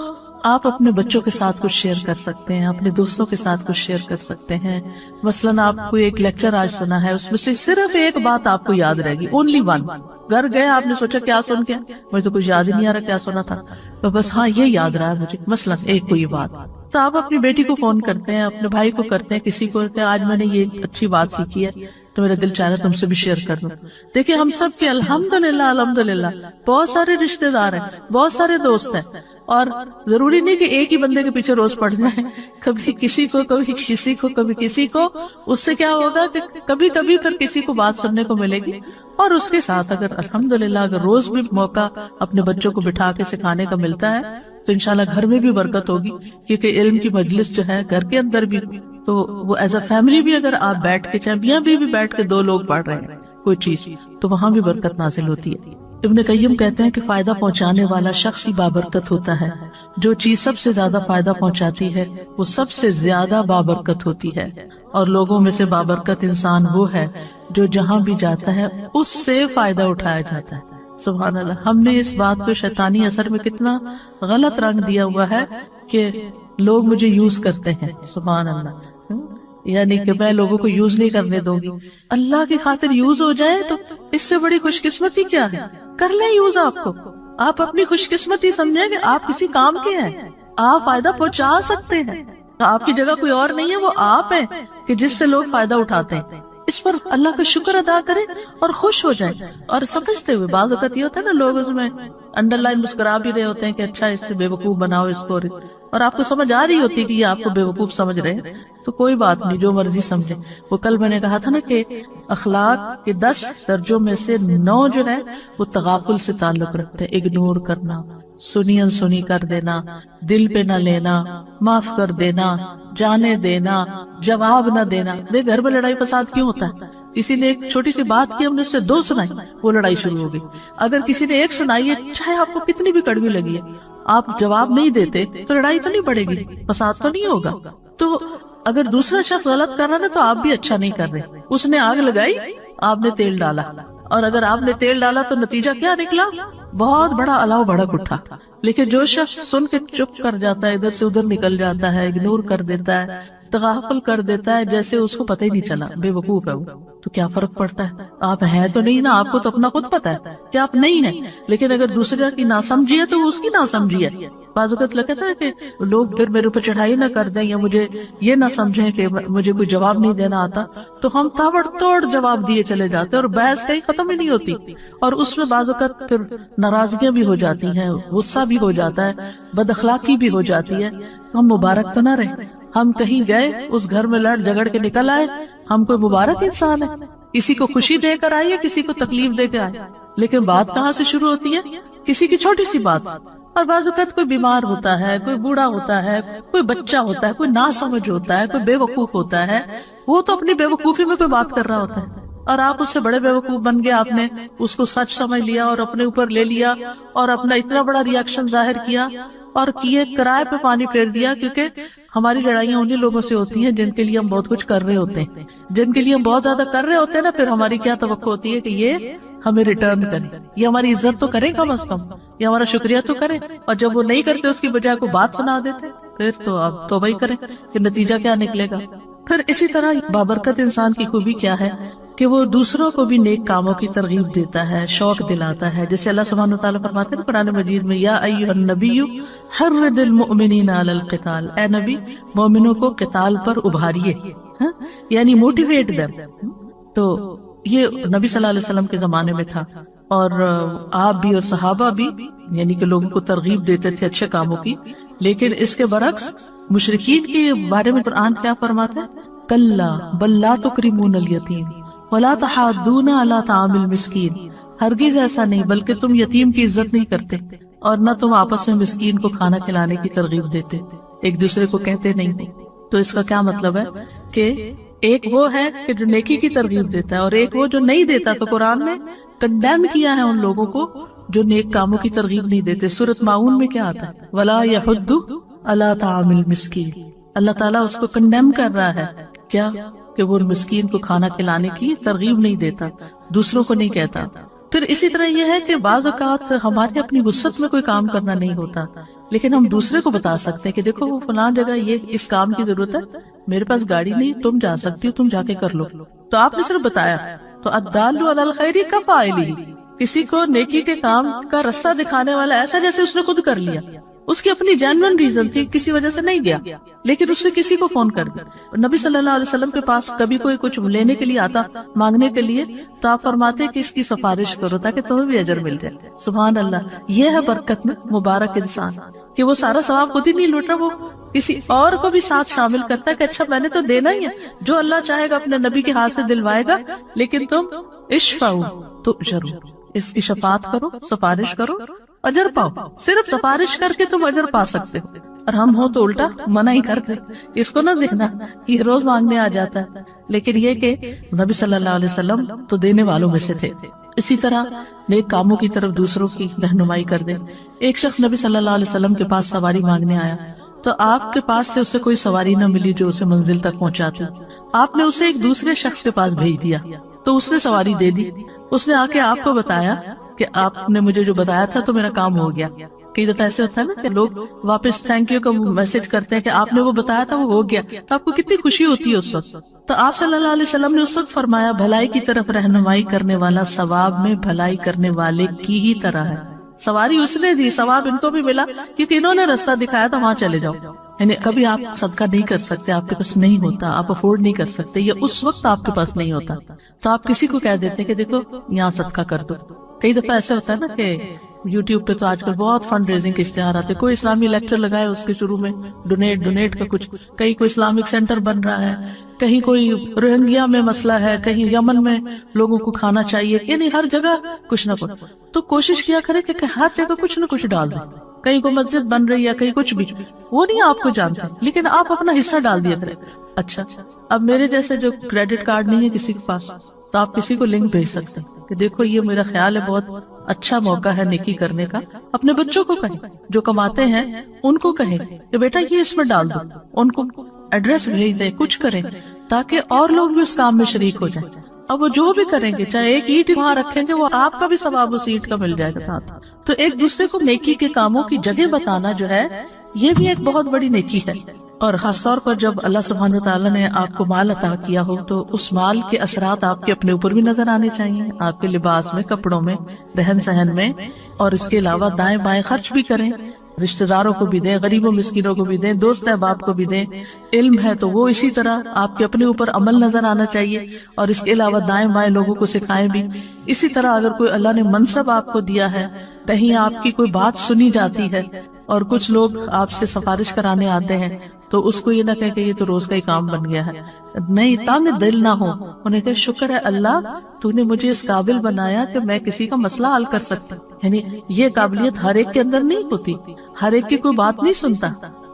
آپ اپنے بچوں کے ساتھ کچھ شیئر کر سکتے ہیں، اپنے دوستوں کے ساتھ کچھ شیئر کر سکتے ہیں۔ مثلاً آپ کو ایک لیکچر آج سنا ہے، اس میں سے صرف ایک بات آپ کو یاد رہے گی، اونلی ون۔ گھر گئے آپ نے سوچا کیا سن کے، مجھے تو کچھ یاد ہی نہیں آ رہا کیا سنا تھا، تو بس ہاں یہ یاد رہا ہے مجھے، مثلاً ایک کوئی بات تو آپ اپنی بیٹی کو فون کرتے ہیں، اپنے بھائی کو کرتے ہیں، کسی کو کرتے ہیں، آج میں نے یہ اچھی بات سیکھی ہے تو میرا دل چاہ رہا ہے تم سے بھی شیئر کر دوں. دیکھیں ہم سب کے الحمدللہ بہت سارے رشتے دار ہیں، بہت سارے دوست ہیں، اور ضروری نہیں کہ ایک ہی بندے کے پیچھے روز پڑ جائیں، کبھی کسی کو، کبھی کسی کو، کبھی کسی کو. اس سے کیا ہوگا کہ کبھی کبھی پھر کسی کو بات سننے کو ملے گی. اور اس کے ساتھ اگر الحمدللہ اگر روز بھی موقع اپنے بچوں کو بٹھا کے سکھانے کا ملتا ہے تو انشاءاللہ گھر میں بھی برکت ہوگی، کیونکہ علم کی مجلس جو ہے گھر کے اندر بھی، تو وہ ایز اے فیملی بھی اگر آپ بیٹھ کے چاہے میاں بھی بیٹھ کے 2 لوگ پڑھ رہے ہیں کوئی چیز تو وہاں بھی برکت نازل ہوتی ہے. ابن قیم کہتے ہیں کہ فائدہ پہنچانے والا شخص ہی بابرکت ہوتا ہے. جو چیز سب سے زیادہ فائدہ پہنچاتی ہے وہ سب سے زیادہ بابرکت ہوتی ہے. اور لوگوں میں سے بابرکت انسان وہ ہے جو جہاں بھی جاتا ہے اس سے فائدہ اٹھایا جاتا ہے. سبحان اللہ. ہم نے اس بات کو شیطانی اثر میں کتنا غلط رنگ دیا ہوا ہے کہ لوگ مجھے یوز کرتے ہیں. سبحان اللہ. یعنی کہ میں لوگوں کو یوز نہیں کرنے دوں گی. اللہ کی خاطر یوز ہو جائے تو اس سے بڑی خوش قسمتی کیا ہے. کر لیں یوز. آپ کو آپ اپنی خوش قسمتی سمجھیں کہ آپ کسی کام کے ہیں، آپ فائدہ پہنچا سکتے ہیں. آپ کی جگہ کوئی اور نہیں ہے، وہ آپ ہیں کہ جس سے لوگ فائدہ اٹھاتے ہیں. اس پر اللہ کا شکر ادا کریں اور خوش ہو جائیں اور سمجھتے ہوئے. بعض اوقات یہ ہوتا ہے نا لوگ اس میں انڈر لائن مسکرا بھی رہے ہوتے ہیں کہ اچھا اس سے بے وقوف بناؤ اس کو، اور آپ کو سمجھ آ رہی ہوتی ہے کہ یہ آپ کو بے وقوف سمجھ رہے ہیں تو کوئی بات نہیں، جو مرضی سمجھے. وہ کل میں نے کہا تھا نا کہ اخلاق کے 10 درجوں میں سے 9 جو ہے وہ تغافل سے تعلق رکھتے ہیں. اگنور کرنا، سنی انسنی کر دینا، دل پہ نہ لینا، معاف کر دینا، جانے دینا، جواب نہ دینا. دیکھ گھر میں لڑائی فساد کیوں ہوتا ہے؟ کسی نے ایک چھوٹی سی بات کی، ہم نے اس سے 2 سنائی، وہ لڑائی شروع ہو گئی. اگر کسی نے 1 سنائی ہے، چاہے آپ کو کتنی بھی کڑوی لگی ہے، آپ جواب نہیں دیتے تو لڑائی تو نہیں بڑھے گی، فساد تو نہیں ہوگا. تو اگر دوسرا شخص غلط کر رہا نا تو آپ بھی اچھا نہیں کر رہے. اس نے آگ لگائی، آپ نے تیل ڈالا، اور اگر آپ نے تیل ڈالا تو نتیجہ کیا نکلا؟ بہت بڑا الاؤ بھڑک اٹھا. لیکن جو شخص سن کے چپ کر جاتا ہے، ادھر سے ادھر نکل جاتا ہے، اگنور کر دیتا ہے، تغافل کر دیتا ہے، جیسے اس کو پتہ ہی نہیں چلا، بے وقوف ہے وہ، تو کیا فرق پڑتا ہے؟ آپ ہیں تو نہیں نا، آپ کو تو اپنا خود پتا ہے کہ آپ نہیں ہیں. لیکن اگر دوسرے کی ناسمجھی ہے تو وہ اس کی ناسمجھی ہے. بعض اوقات لگتا ہے کہ لوگ پھر میرے اوپر چڑھائی نہ کر دیں یا مجھے یہ نہ سمجھیں کہ مجھے کوئی جواب نہیں دینا آتا، تو ہم تابڑ توڑ جواب دیے چلے جاتے اور بحث کہیں ختم ہی نہیں ہوتی. اور اس میں بعض اوقات پھر ناراضگیاں بھی ہو جاتی ہیں، غصہ بھی ہو جاتا ہے، بد اخلاقی بھی ہو جاتی ہے. ہم مبارک تو نہ رہے. ہم کہیں گئے، اس گھر میں لڑ جھگڑ کے نکل آئے، ہم کوئی مبارک انسان ہے؟ کسی کو خوشی دے کر آئے، کسی کو تکلیف دے کے آئے. لیکن بات کہاں سے شروع ہوتی ہے؟ کسی کی چھوٹی سی بات. اور بعض اوقات کوئی بیمار ہوتا ہے، کوئی بوڑھا ہوتا ہے، کوئی بچہ ہوتا ہے، کوئی ناسمجھ ہوتا ہے، کوئی بے وقوف ہوتا ہے. وہ تو اپنی بے وقوفی میں کوئی بات کر رہا ہوتا ہے اور آپ اس سے بڑے بے وقوف بن گئے. آپ نے اس کو سچ سمجھ لیا اور اپنے اوپر لے لیا اور اپنا اتنا بڑا ری ایکشن ظاہر کیا اور کیے کرائے پہ پانی پھیر دیا. کیونکہ ہماری لڑائیاں انہی لوگوں سے ہوتی ہیں جن کے لیے ہم بہت کچھ کر رہے ہوتے ہیں، جن کے لیے ہم بہت زیادہ کر رہے ہوتے ہیں نا. پھر ہماری کیا توقع ہوتی ہے کہ یہ ہمیں ریٹرن کرے، یہ ہماری عزت تو کرے کم از کم، یہ ہمارا شکریہ تو کرے. اور جب وہ نہیں کرتے، اس کی بجائے کو بات سنا دیتے، پھر تو آپ توبہ ہی کریں کہ نتیجہ کیا نکلے گا. پھر اسی طرح بابرکت انسان کی خوبی کیا ہے کہ وہ دوسروں کو بھی نیک کاموں کی ترغیب دیتا ہے، شوق دلاتا ہے. جیسے اللہ سبحانہ وتعالیٰ فرماتے ہیں قرآن مجید میں، یا ایھا النبی حرض المؤمنین علی القتال، اے نبی مومنوں کو قتال پر ابھاریے، یعنی موٹیویٹ دیم. تو یہ نبی صلی اللہ علیہ وسلم کے زمانے میں تھا، اور آپ بھی اور صحابہ بھی یعنی کہ لوگوں کو ترغیب دیتے تھے اچھے کاموں کی. لیکن اس کے برعکس مشرکین کے بارے میں قرآن کیا فرماتا ہے؟ کلا بل لا تکرمون الیتیم ولا تحاضون علی طعام المسکین، ہرگز ایسا نہیں، بلکہ تم یتیم کی عزت نہیں کرتے اور نہ تم آپس میں مسکین کو کھانا کھلانے کی ترغیب دیتے، ایک دوسرے کو کہتے نہیں. تو اس کا کیا مطلب ہے کہ ایک وہ ہے کہ جو نیکی کی ترغیب دیتا ہے اور ایک وہ جو نہیں دیتا. تو قرآن نے کنڈیم کیا ہے ان لوگوں کو جو نیک کاموں کی ترغیب نہیں دیتے. سورۃ ماؤن میں کیا آتا ہے؟ ولا یحض علی طعام المسکین. اللہ تعالیٰ اس کو کنڈیم کر رہا ہے کیا کہ وہ مسکین کو کھانا کھلانے کی ترغیب نہیں دیتا، دوسروں کو نہیں کہتا. پھر اسی طرح یہ ہے کہ بعض اوقات ہمارے اپنی وسعت میں کوئی کام کرنا نہیں ہوتا، لیکن ہم دوسرے کو بتا سکتے ہیں کہ دیکھو وہ فلاں جگہ یہ اس کام کی ضرورت ہے، میرے پاس گاڑی نہیں، تم جا سکتی ہو، تم جا کے کر لو. تو آپ نے صرف بتایا. تو الدال علی الخیر کفاعلہ، کسی کو نیکی کے کام کا رستہ دکھانے والا ایسا جیسے اس نے خود کر لیا. اس کی اپنی جینوئن ریزن تھی، کسی وجہ سے نہیں گیا، لیکن اس نے کسی کو فون کر دیا. نبی صلی اللہ علیہ وسلم کے پاس کبھی کوئی کچھ لینے کے لیے آتا، مانگنے کے لیے، تو آپ فرماتے کہ اس کی سفارش کرو تاکہ تمہیں بھی اجر مل جائے. سبحان اللہ، یہ ہے برکت میں مبارک انسان کہ وہ سارا ثواب خود ہی نہیں لوٹ رہا، وہ کسی اور کو بھی ساتھ شامل کرتا ہے کہ اچھا میں نے تو دینا ہی ہے، جو اللہ چاہے گا اپنے نبی کے ہاتھ سے دلوائے گا، لیکن تم اشفعوا تؤجروا، اس کی شفاعت کرو، سفارش کرو، اجر پاؤ. صرف سفارش کر کے تم اجر پا سکتے ہو، اور ہم ہو تو الٹا منع ہی کرتے، اس کو نہ دینا، یہ روز مانگنے آ جاتا ہے. لیکن یہ کہ نبی صلی اللہ علیہ وسلم تو دینے والوں میں سے تھے. اسی طرح نیک کاموں کی طرف دوسروں کی رہنمائی کر دیں. ایک شخص نبی صلی اللہ علیہ وسلم کے پاس سواری مانگنے آیا، تو آپ کے پاس سے اسے کوئی سواری نہ ملی جو اسے منزل تک پہنچاتی. آپ نے اسے ایک دوسرے شخص کے پاس بھیج دیا تو اس نے سواری دے دی. اس نے آ کے آپ کو بتایا کہ آپ نے مجھے جو بتایا تھا تو میرا کام ہو گیا. کئی دفعہ ایسے ہوتا ہے نا کہ لوگ واپس تھینک یو کا میسج کرتے ہیں کہ آپ نے وہ بتایا تھا وہ ہو گیا، تو آپ کو کتنی خوشی ہوتی ہے اس وقت. تو آپ صلی اللہ علیہ وسلم نے اس وقت فرمایا بھلائی کی طرف رہنمائی کرنے والا ثواب میں بھلائی کرنے والے کی ہی طرح ہے. سواری اس نے دی، ثواب ان کو بھی ملا کیونکہ انہوں نے راستہ دکھایا تھا، وہاں چلے جاؤ. یعنی کبھی آپ صدقہ نہیں کر سکتے، آپ کے پاس نہیں ہوتا، آپ افورڈ نہیں کر سکتے، یا اس وقت آپ کے پاس نہیں ہوتا، تو آپ کسی کو کہہ دیتے کہ دیکھو یہاں صدقہ کر دو. کئی دفعہ ایسا ہوتا ہے نا کہ یوٹیوب پہ تو آج کل بہت فنڈ ریزنگ کے اشتہار آتے، کوئی اسلامی لیکچر لگائے اس کے شروع میں ڈونیٹ کا کچھ، کہیں کوئی اسلامک سینٹر بن رہا ہے، کہیں کوئی روہنگیا میں مسئلہ ہے، کہیں یمن میں لوگوں کو کھانا چاہیے، یعنی ہر جگہ کچھ نہ کچھ. تو کوشش کیا کرے کہ ہر جگہ کچھ نہ کچھ ڈال دیں. کہیں کوئی مسجد بن رہی ہے، کہیں کچھ بھی، وہ نہیں آپ کو جانتے، لیکن آپ اپنا حصہ ڈال دیا کریں. اچھا اب میرے جیسے جو کریڈٹ کارڈ نہیں ہے کسی کے پاس، تو آپ کسی کو لنک بھیج سکتے ہیں کہ دیکھو یہ میرا خیال ہے بہت اچھا موقع ہے نیکی کرنے کا. اپنے بچوں کو کہیں جو کماتے ہیں ان کو کہیں کہ بیٹا یہ اس میں ڈال دو، ان کو ایڈریس بھیج دیں، کچھ کریں تاکہ اور لوگ بھی اس کام میں شریک ہو جائیں. اب وہ جو بھی کریں گے، چاہے ایک اینٹ وہاں رکھیں گے، وہ آپ کا بھی ثواب اس اینٹ کا مل جائے گا ساتھ. تو ایک دوسرے کو نیکی کے کاموں کی جگہ بتانا جو ہے یہ بھی ایک بہت بڑی نیکی ہے. اور خاص طور پر جب اللہ سبحانہ وتعالی نے آپ کو مال عطا کیا ہو تو اس مال کے اثرات آپ کے اپنے اوپر بھی نظر آنے چاہیے، آپ کے لباس میں، کپڑوں میں، رہن سہن میں. اور اس کے علاوہ دائیں بائیں خرچ بھی کریں، رشتہ داروں کو بھی دیں، غریبوں مسکینوں کو بھی دیں، دوست احباب کو بھی دیں. علم ہے تو وہ اسی طرح آپ کے اپنے اوپر عمل نظر آنا چاہیے، اور اس کے علاوہ دائیں بائیں لوگوں کو سکھائیں بھی. اسی طرح اگر کوئی اللہ نے منصب آپ کو دیا ہے، کہیں آپ کی کوئی بات سنی جاتی ہے اور کچھ لوگ آپ سے سفارش کرانے آتے ہیں، تو اس کو یہ نہ کہے کہ یہ تو روز کا ہی کام بن گیا ہے. نہیں، تنگ دل نہ ہو، انہیں کہ شکر ہے اللہ تو نے مجھے اس قابل بنایا کہ میں کسی کا مسئلہ حل کر سکتا. یعنی یہ قابلیت ہر ایک کے اندر نہیں ہوتی، ہر ایک کی کوئی بات نہیں سنتا،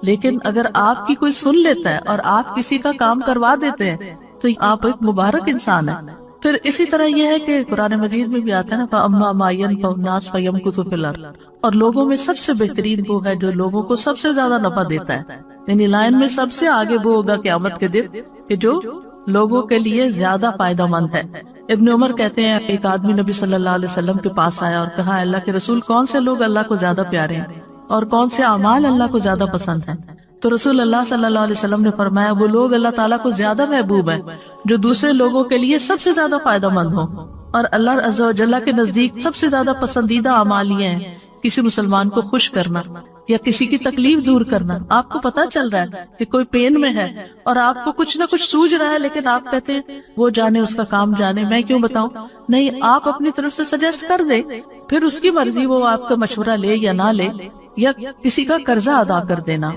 لیکن اگر آپ کی کوئی سن لیتا ہے اور آپ کسی کا کام کروا دیتے ہیں تو آپ ایک مبارک انسان ہیں. پھر اسی طرح یہ ہے کہ قرآن مجید میں بھی آتا ہے نا فَأَمَّا مَا يَنْفَعُ النَّاسَ فَيَمْكُثُ فِي الْأَرْضِ، اور لوگوں میں سب سے بہترین وہ ہے جو لوگوں کو سب سے زیادہ نفع دیتا ہے. یعنی لائن میں سب سے آگے وہ ہوگا قیامت کے دن کہ جو لوگوں کے لیے زیادہ فائدہ مند ہے. ابن عمر کہتے ہیں ایک آدمی نبی صلی اللہ علیہ وسلم کے پاس آیا اور کہا اللہ کے رسول کون سے لوگ اللہ کو زیادہ پیارے ہیں اور کون سے اعمال اللہ کو زیادہ پسند ہیں؟ تو رسول اللہ صلی اللہ علیہ وسلم نے فرمایا وہ لوگ اللہ تعالیٰ کو زیادہ محبوب ہیں جو دوسرے لوگوں کے لیے سب سے زیادہ فائدہ مند ہوں، اور اللہ عز و جل کے نزدیک سب سے زیادہ پسندیدہ اعمال یہ ہیں کسی مسلمان کو خوش کرنا یا کسی کی تکلیف دور کرنا. آپ کو پتا چل رہا ہے کہ کوئی پین میں ہے اور آپ کو کچھ نہ کچھ سوج رہا ہے، لیکن آپ کہتے ہیں وہ جانے، اس کا کام جانے، میں کیوں بتاؤں. نہیں، آپ اپنی طرف سے سجیسٹ کر دیں، پھر اس کی مرضی وہ آپ کا مشورہ لے یا نہ لے. یا کسی کا قرضہ ادا کر دینا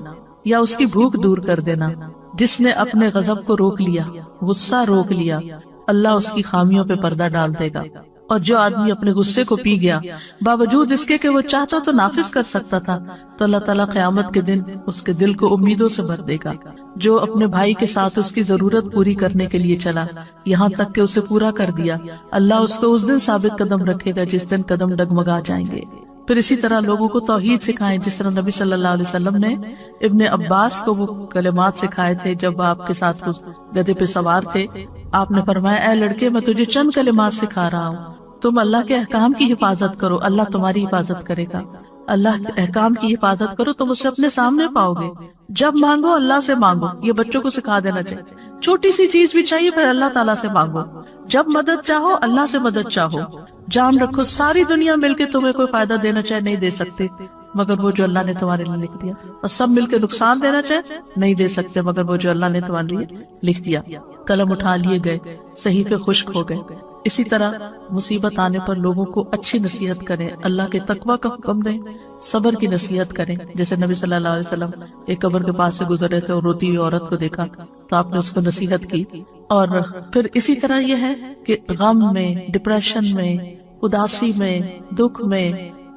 یا اس کی بھوک دور کر دینا. جس نے اپنے غضب کو روک لیا، غصہ روک لیا، اللہ اس کی خامیوں پہ پردہ ڈال دے گا. اور جو آدمی اپنے غصے کو پی گیا باوجود اس کے کہ وہ چاہتا تو نافذ کر سکتا تھا، تو اللہ تعالیٰ قیامت کے دن اس کے دل کو امیدوں سے بھر دے گا. جو اپنے بھائی کے ساتھ اس کی ضرورت پوری کرنے کے لیے چلا یہاں تک کہ اسے پورا کر دیا، اللہ اس کو اس دن ثابت قدم رکھے گا جس دن قدم ڈگمگا جائیں گے. پھر اسی طرح لوگوں کو توحید سکھائیں، جس طرح نبی صلی اللہ علیہ وسلم نے ابن عباس کو وہ کلمات سکھائے تھے جب آپ کے ساتھ گدھے پہ سوار تھے. آپ نے فرمایا اے لڑکے میں تجھے چند کلمات سکھا رہا ہوں، تم اللہ کے احکام کی حفاظت کرو، اللہ تمہاری حفاظت کرے گا. اللہ کے احکام کی حفاظت کرو، تم اسے اپنے سامنے پاؤ گے. جب مانگو اللہ سے مانگو، یہ بچوں کو سکھا دینا چاہیے. چھوٹی سی چیز بھی چاہیے پھر اللہ تعالیٰ سے مانگو. جب مدد چاہو اللہ سے مدد چاہو. جان رکھو ساری دنیا مل کے تمہیں کوئی فائدہ دینا چاہے نہیں دے سکتے مگر وہ جو اللہ نے تمہارے لیے لکھ دیا، اور سب مل کے نقصان دینا چاہے نہیں دے سکتے مگر وہ جو اللہ نے تمہارے لیے لکھ دیا۔ قلم اٹھا لیے گئے، صحیفے خشک ہو گئے۔ اسی طرح مصیبت آنے پر لوگوں کو اچھی نصیحت کریں، اللہ کے تقوی کا حکم دیں، صبر کی نصیحت کریں۔ جیسے نبی صلی اللہ علیہ وسلم ایک قبر کے پاس سے گزر رہے تھے اور روتی ہوئی عورت کو دیکھا تو آپ نے اس کو نصیحت کی۔ اور پھر اسی طرح یہ ہے کہ غم میں، ڈپریشن میں، اداسی میں، دکھ میں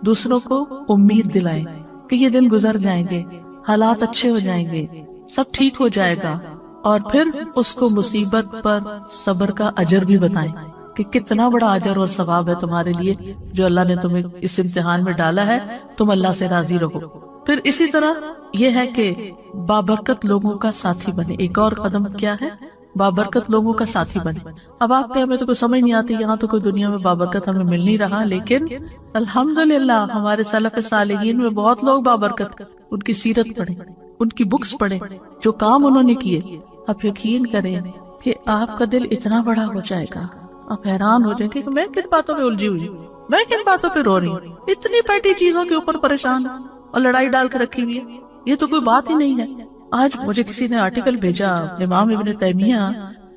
دوسروں کو امید دلائیں کہ یہ دن گزر جائیں گے، حالات اچھے ہو جائیں گے، سب ٹھیک ہو جائے گا، اور پھر اس کو مصیبت پر صبر کا اجر بھی بتائیں کہ کتنا بڑا اجر اور ثواب ہے تمہارے لیے جو اللہ نے تمہیں اس امتحان میں ڈالا ہے، تم اللہ سے راضی رہو۔ پھر اسی طرح یہ ہے کہ بابرکت لوگوں کا ساتھی بنے۔ ایک اور قدم کیا ہے؟ بابرکت لوگوں کا ساتھی بنے۔ اب آپ کے ہمیں تو کوئی سمجھ نہیں آتی، یہاں تو کوئی دنیا میں بابرکت ہمیں مل نہیں رہا، لیکن الحمدللہ ہمارے سلف صالحین میں بہت لوگ بابرکت، ان کی سیرت پڑھیں، ان کی بکس پڑھیں، جو کام انہوں نے کیے۔ آپ یقین کریں کہ آپ کا دل اتنا بڑا ہو جائے گا، آپ حیران ہو جائیں گے کہ میں کن باتوں میں الجھی ہوئی ہوں، میں کن باتوں پہ رو رہی ہوں، اتنی پیٹی چیزوں کے اوپر پریشان ہوں اور لڑائی ڈال کے رکھی ہوئی ہے، یہ تو کوئی بات ہی نہیں ہے۔ آج مجھے کسی نے آرٹیکل بھیجا امام ابن تیمیہ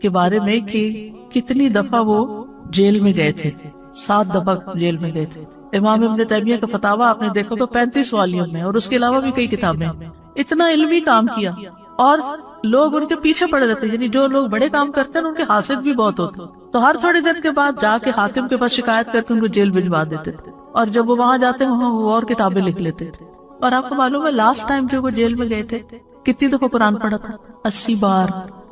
کے بارے میں کہ کتنی دفعہ وہ جیل میں گئے تھے، 7 دفعہ جیل میں گئے تھے۔ امام ابن تیمیہ کا فتاوی آپ نے دیکھو تو 35 والیوم میں، اور اس کے علاوہ بھی کئی کتابیں۔ اتنا علمی کام کیا اور لوگ ان کے پیچھے پڑے رہتے، یعنی جو لوگ بڑے کام کرتے ہیں ان کے حاسد بھی بہت ہوتے، تو ہر تھوڑے دن کے بعد جا کے حاکم کے پاس شکایت کر کے ان کو جیل بھجوا دیتے تھے، اور جب وہ وہاں جاتے وہاں وہ اور کتابیں لکھ لیتے تھے۔ اور آپ کو معلوم ہے لاسٹ ٹائم جو وہ جیل میں گئے تھے کتنی دفعہ قرآن پڑھا تھا؟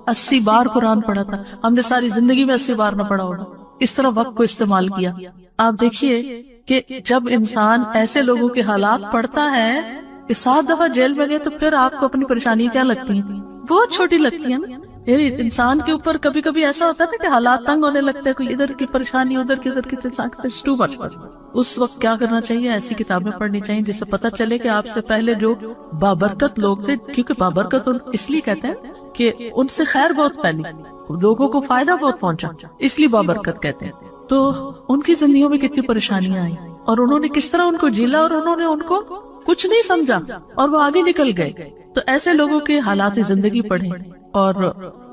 80 بار قرآن پڑھا تھا۔ ہم نے ساری زندگی میں 80 بار نہ پڑھا ہوگا۔ اس طرح وقت کو استعمال کیا۔ آپ دیکھیے کہ جب انسان ایسے لوگوں کے حالات پڑھتا ہے کہ 7 دفعہ جیل میں گئے، تو پھر آپ کو اپنی پریشانی کیا لگتی ہیں؟ بہت چھوٹی لگتی ہیں نا۔ یعنی انسان کے اوپر کبھی کبھی ایسا ہوتا ہے نا کہ حالات تنگ ہونے لگتے ہیں، کوئی ادھر کی پریشانی ادھر کی ٹو مچ۔ اس وقت کیا کرنا چاہیے؟ ایسی کتابیں پڑھنی چاہیے جس سے پتہ چلے کہ آپ سے پہلے جو بابرکت لوگ تھے، کیونکہ بابرکت اس لیے کہتے ہیں کہ ان سے خیر بہت پھیلی، لوگوں کو فائدہ بہت پہنچا، اس لیے بابرکت کہتے ہیں۔ تو ان کی زندگیوں میں کتنی پریشانیاں آئیں اور انہوں نے کس طرح ان کو جھیلا، اور انہوں نے ان کو کچھ نہیں سمجھا اور وہ آگے نکل گئے۔ تو ایسے لوگوں کے حالات زندگی پڑھیں اور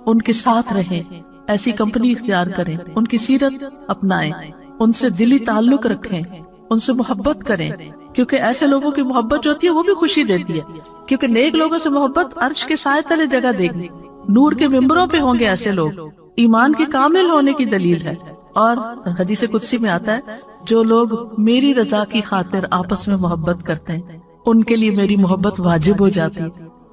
ان کے ساتھ رہیں، ایسی کمپنی اختیار کریں، ان کی سیرت اپنائیں، ان سے دلی تعلق رکھیں، ان سے محبت کریں، کیونکہ ایسے لوگوں کی محبت جو ہوتی ہے وہ بھی خوشی دیتی ہے، کیونکہ نیک لوگوں سے محبت عرش کے سائے تلے جگہ دے گی، نور کے ممبروں پہ ہوں گے ایسے لوگ، ایمان کے کامل ہونے کی دلیل ہے۔ اور حدیث قدسی میں آتا ہے جو لوگ میری رضا کی خاطر آپس میں محبت کرتے ہیں ان کے لیے میری محبت واجب ہو جاتی،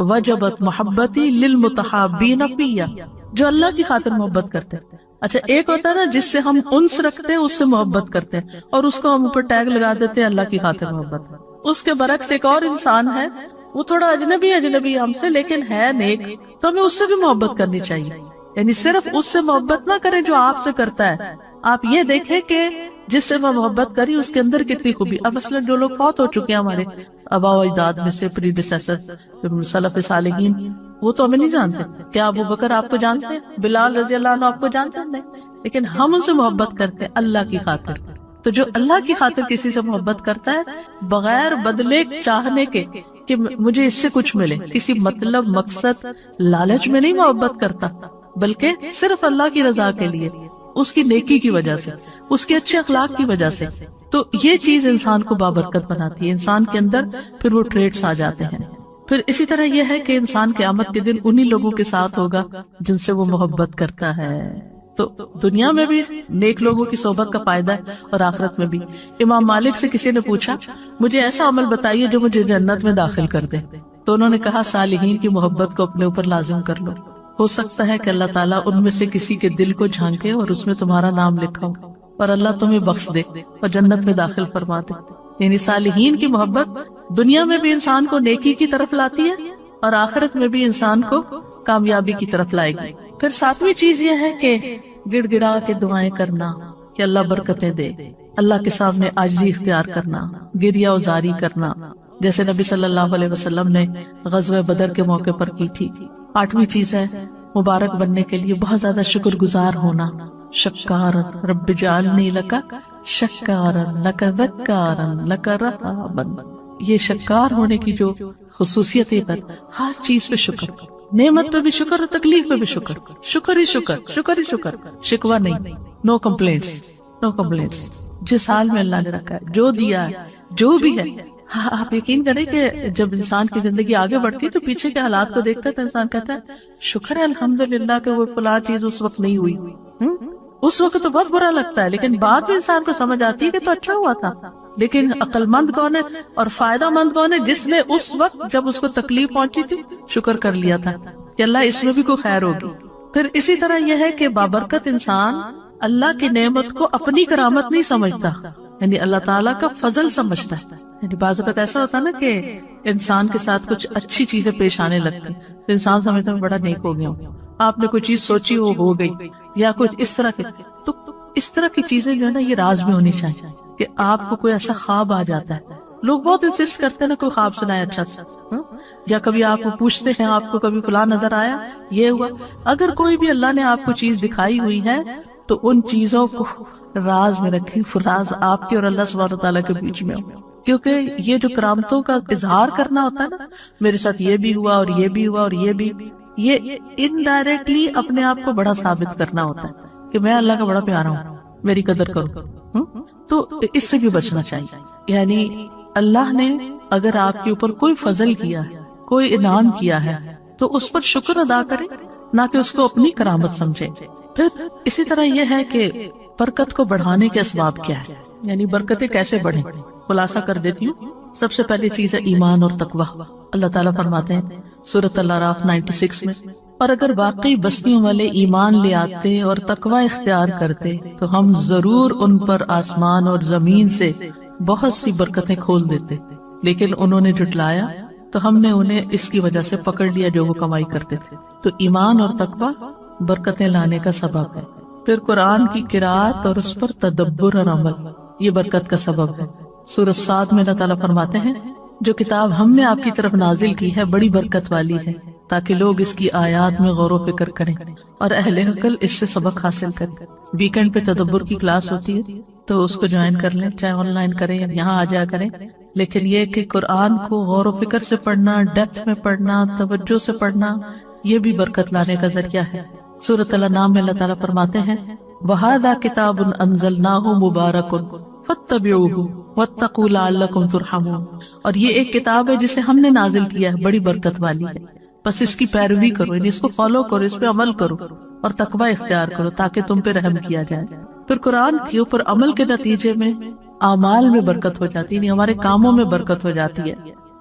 وجبت محبتی للمتحابین فیہ، جو اللہ کی خاطر محبت کرتے ہیں۔ اچھا ایک ہوتا ہے نا جس سے ہم انس رکھتے ہیں، اس سے محبت کرتے ہیں اور اس کو ہم اوپر ٹیگ لگا دیتے ہیں اللہ کی خاطر محبت۔ اس کے برعکس ایک اور انسان ہے، وہ تھوڑا اجنبی ہم سے لیکن ہے نیک، تو ہمیں اس سے بھی محبت کرنی چاہیے۔ یعنی صرف اس سے محبت نہ کریں جو آپ سے کرتا ہے، آپ یہ دیکھیں کہ جس سے میں محبت کری اس کے اندر کتنی خوبی۔ اب مثلا جو لوگ فوت ہو چکے ہیں ہمارے آباء و اجداد میں سے، پریڈیسیسر سلف صالحین، وہ تو ہمیں نہیں جانتے۔ کیا ابو بکر آپ کو جانتے ہیں؟ بلال رضی اللہ عنہ آپ کو جانتے ہیں؟ نہیں، لیکن ہم ان سے محبت کرتے ہیں اللہ کی خاطر۔ تو جو اللہ کی خاطر کسی سے محبت کرتا ہے بغیر بدلے چاہنے کے کہ مجھے اس سے کچھ ملے، کسی مطلب مقصد لالچ میں نہیں محبت کرتا، بلکہ صرف اللہ کی رضا کے لیے، اس کی نیکی کی وجہ سے، اس کے اچھے اخلاق کی وجہ سے، تو یہ چیز انسان کو بابرکت بناتی ہے۔ انسان کے اندر پھر وہ ٹریٹس آ جاتے ہیں۔ پھر اسی طرح یہ ہے کہ انسان قیامت کے دن انہی لوگوں کے ساتھ ہوگا جن سے وہ محبت کرتا ہے۔ تو دنیا میں بھی نیک لوگوں کی صحبت کا فائدہ ہے اور آخرت میں بھی۔ امام مالک سے کسی نے پوچھا مجھے ایسا عمل بتائیے جو مجھے جنت میں داخل کر دے، تو انہوں نے کہا صالحین کی محبت کو اپنے اوپر لازم کر لو، ہو سکتا ہے کہ اللہ تعالیٰ ان میں سے کسی کے دل کو جھانکے اور اس میں تمہارا نام لکھا ہو اور اللہ تمہیں بخش دے اور جنت میں داخل فرما دے۔ یعنی صالحین کی محبت دنیا میں بھی انسان کو نیکی کی طرف لاتی ہے اور آخرت میں بھی انسان کو کامیابی کی طرف لائے گی۔ پھر ساتویں چیز یہ ہے کہ گڑ گڑا کے دعائیں کرنا کہ اللہ برکتیں دے، اللہ کے سامنے عاجزی اختیار کرنا، گریہ وزاری کرنا، جیسے نبی صلی اللہ علیہ وسلم نے غزوہ بدر کے موقع پر کی تھی۔ 8ویں چیز ہے مبارک بننے کے لیے بہت زیادہ شکر گزار ہونا، شکار رب جعلنی لک شکارن لک ذکارن لک رہابن. یہ شکار ہونے کی جو خصوصیت ہے، پر ہر چیز پہ شکر، نعمت پہ بھی شکر اور تکلیف پہ بھی شکر، شکر ہی شکر، شکر ہی شکر، شکوہ نہیں، نو کمپلینٹس، نو کمپلینٹس. جس حال میں اللہ نے رکھا ہے، جو دیا ہے، جو بھی ہے. آپ یقین کریں کہ جب انسان کی زندگی آگے بڑھتی ہے تو پیچھے کے حالات کو دیکھتا ہے تو انسان کہتا ہے شکر ہے الحمدللہ کہ وہ فلاں چیز اس وقت نہیں ہوئی. اس وقت تو بہت برا لگتا ہے، لیکن بعد میں انسان کو سمجھ آتی ہے کہ تو اچھا ہوا تھا. لیکن عقل مند کون ہے اور فائدہ مند کون ہے؟ جس نے اس وقت جب اس کو تکلیف پہنچی تھی شکر کر لیا تھا کہ اللہ اس میں بھی کوئی خیر ہوگی. پھر اسی طرح یہ ہے کہ بابرکت انسان اللہ کی نعمت کو اپنی کرامت نہیں سمجھتا، یعنی اللہ تعالیٰ کا فضل سمجھتا ہے. یعنی بعض اوقات ایسا ہوتا ہے نا کہ انسان کے ساتھ کچھ اچھی چیزیں پیش آنے لگتی تو انسان سمجھتا ہے بڑا نیک ہو گیا ہوں، آپ نے کوئی چیز سوچی ہو گئی یا کچھ اس طرح کے. تو اس طرح کی چیزیں جو ہے نا یہ راز میں ہونی چاہیے کہ آپ کو کوئی ایسا خواب آ جاتا ہے. لوگ بہت انسسٹ کرتے ہیں نا کوئی خواب سنائے اچھا سا، یا کبھی آپ کو پوچھتے ہیں آپ کو کبھی فلاں نظر آیا، یہ ہوا. اگر کوئی بھی اللہ نے آپ کو چیز دکھائی ہوئی ہے تو ان چیزوں کو راز میں رکھیں، راز آپ کے اور اللہ سبحانہ وتعالیٰ کے بیچ میں ہو. کیونکہ یہ جو کرامتوں کا اظہار کرنا ہوتا ہے نا، میرے ساتھ یہ بھی ہوا اور یہ بھی ہوا اور یہ بھی، یہ انڈائریکٹلی اپنے آپ کو بڑا ثابت کرنا ہوتا ہے کہ میں اللہ کا بڑا پیارا ہوں، میری قدر کرو. تو اس سے بھی بچنا چاہیے. یعنی اللہ نے اگر آپ کے اوپر کوئی فضل کیا ہے، کوئی انعام کیا ہے تو اس پر شکر ادا کریں، نہ کہ اس کو اپنی کرامت سمجھیں. پھر اسی طرح یہ ہے کہ برکت کو بڑھانے کے اسباب کیا ہے، یعنی برکتیں کیسے بڑھیں. خلاصہ کر دیتی ہوں. سب سے پہلی چیز ہے ایمان اور تقویٰ. اللہ تعالیٰ فرماتے ہیں سورۃ الاعراف 96 میں، اور اگر واقعی بستیوں والے ایمان لے آتے اور تقویٰ اختیار کرتے تو ہم ضرور ان پر آسمان اور زمین سے بہت سی برکتیں کھول دیتے، لیکن انہوں نے جھٹلایا تو ہم نے انہیں اس کی وجہ سے پکڑ لیا جو وہ کمائی کرتے تھے. تو ایمان اور تقویٰ برکتیں لانے کا سبب ہے. پھر قرآن کی قرأت اور اس پر تدبر اور عمل، یہ برکت کا سبب ہے. سورۃ صاد میں اللہ تعالیٰ فرماتے ہیں جو کتاب ہم نے آپ کی طرف نازل کی ہے بڑی برکت والی ہے تاکہ لوگ اس کی آیات میں غور و فکر کریں اور اہل عقل اس سے سبق حاصل کریں. ویکنڈ پہ تدبر کی کلاس ہوتی ہے تو اس کو جوائن کر لیں، چاہے آن لائن کریں یا یہاں آ جا کریں. لیکن یہ کہ قرآن کو غور و فکر سے پڑھنا، ڈیپتھ میں پڑھنا، توجہ سے پڑھنا، یہ بھی برکت لانے کا ذریعہ ہے. سورۃ الانعام میں اللہ تعالیٰ فرماتے ہیں وَهَذَا كِتَابٌ أَنزَلْنَاهُ مُبَارَكٌ فَاتَّبِعُوهُ وَاتَّقُوا لَعَلَّكُمْ تُرْحَمُونَ. اور یہ ایک کتاب ہے جسے ہم نے نازل کیا ہے، بڑی برکت والی ہے، بس اس کی پیروی کرو، یعنی اس کو فالو کرو، اس پہ عمل کرو اور تقوی اختیار کرو تاکہ تم پہ رحم کیا جائے. پھر قرآن کے اوپر عمل کے نتیجے میں اعمال میں برکت ہو جاتی ہے، یعنی ہمارے کاموں میں برکت ہو جاتی ہے.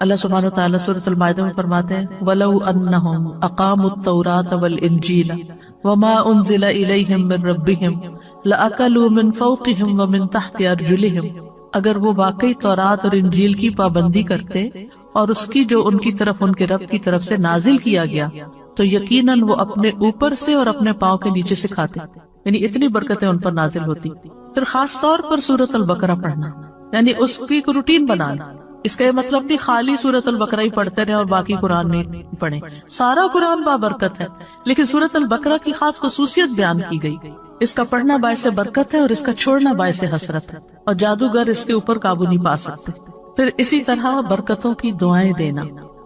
اللہ سبحانہ وتعالی سورۃ المائدہ میں فرماتے ہیں وَلَوْ أَنَّهُمْ أَقَامُوا التَّوْرَاةَ وَالْإِنْجِيلَ وَمَا أُنزِلَ إِلَيْهِمْ مِنْ رَبِّهِمْ لَأَكَلُوا مِنْ فَوْقِهِمْ وَمِنْ تَحْتِ أَرْجُلِهِمْ. اگر وہ واقعی تورات اور انجیل کی پابندی کرتے اور اس کی جو ان کی طرف ان کے رب کی طرف سے نازل کیا گیا تو یقیناً وہ اپنے اوپر سے اور اپنے پاؤں کے نیچے سے کھاتے، یعنی اتنی برکتیں ان پر نازل ہوتی. پھر خاص طور پر سورۃ البقرہ پڑھنا، یعنی اس کی ایک روٹین بنانا. اس کا یہ مطلب نہیں خالی سورۃ البقرہ ہی پڑھتے رہے اور باقی قرآن نہیں پڑھیں. سارا قرآن بابرکت ہے، لیکن سورۃ البقرہ کی خاص خصوصیت بیان کی گئی. اس کا پڑھنا باعث برکت ہے اور اس کا چھوڑنا باعث حسرت ہے، اور جادوگر اس کے اوپر قابو نہیں پا سکتے. پھر اسی طرح برکتوں کی دعائیں دینا.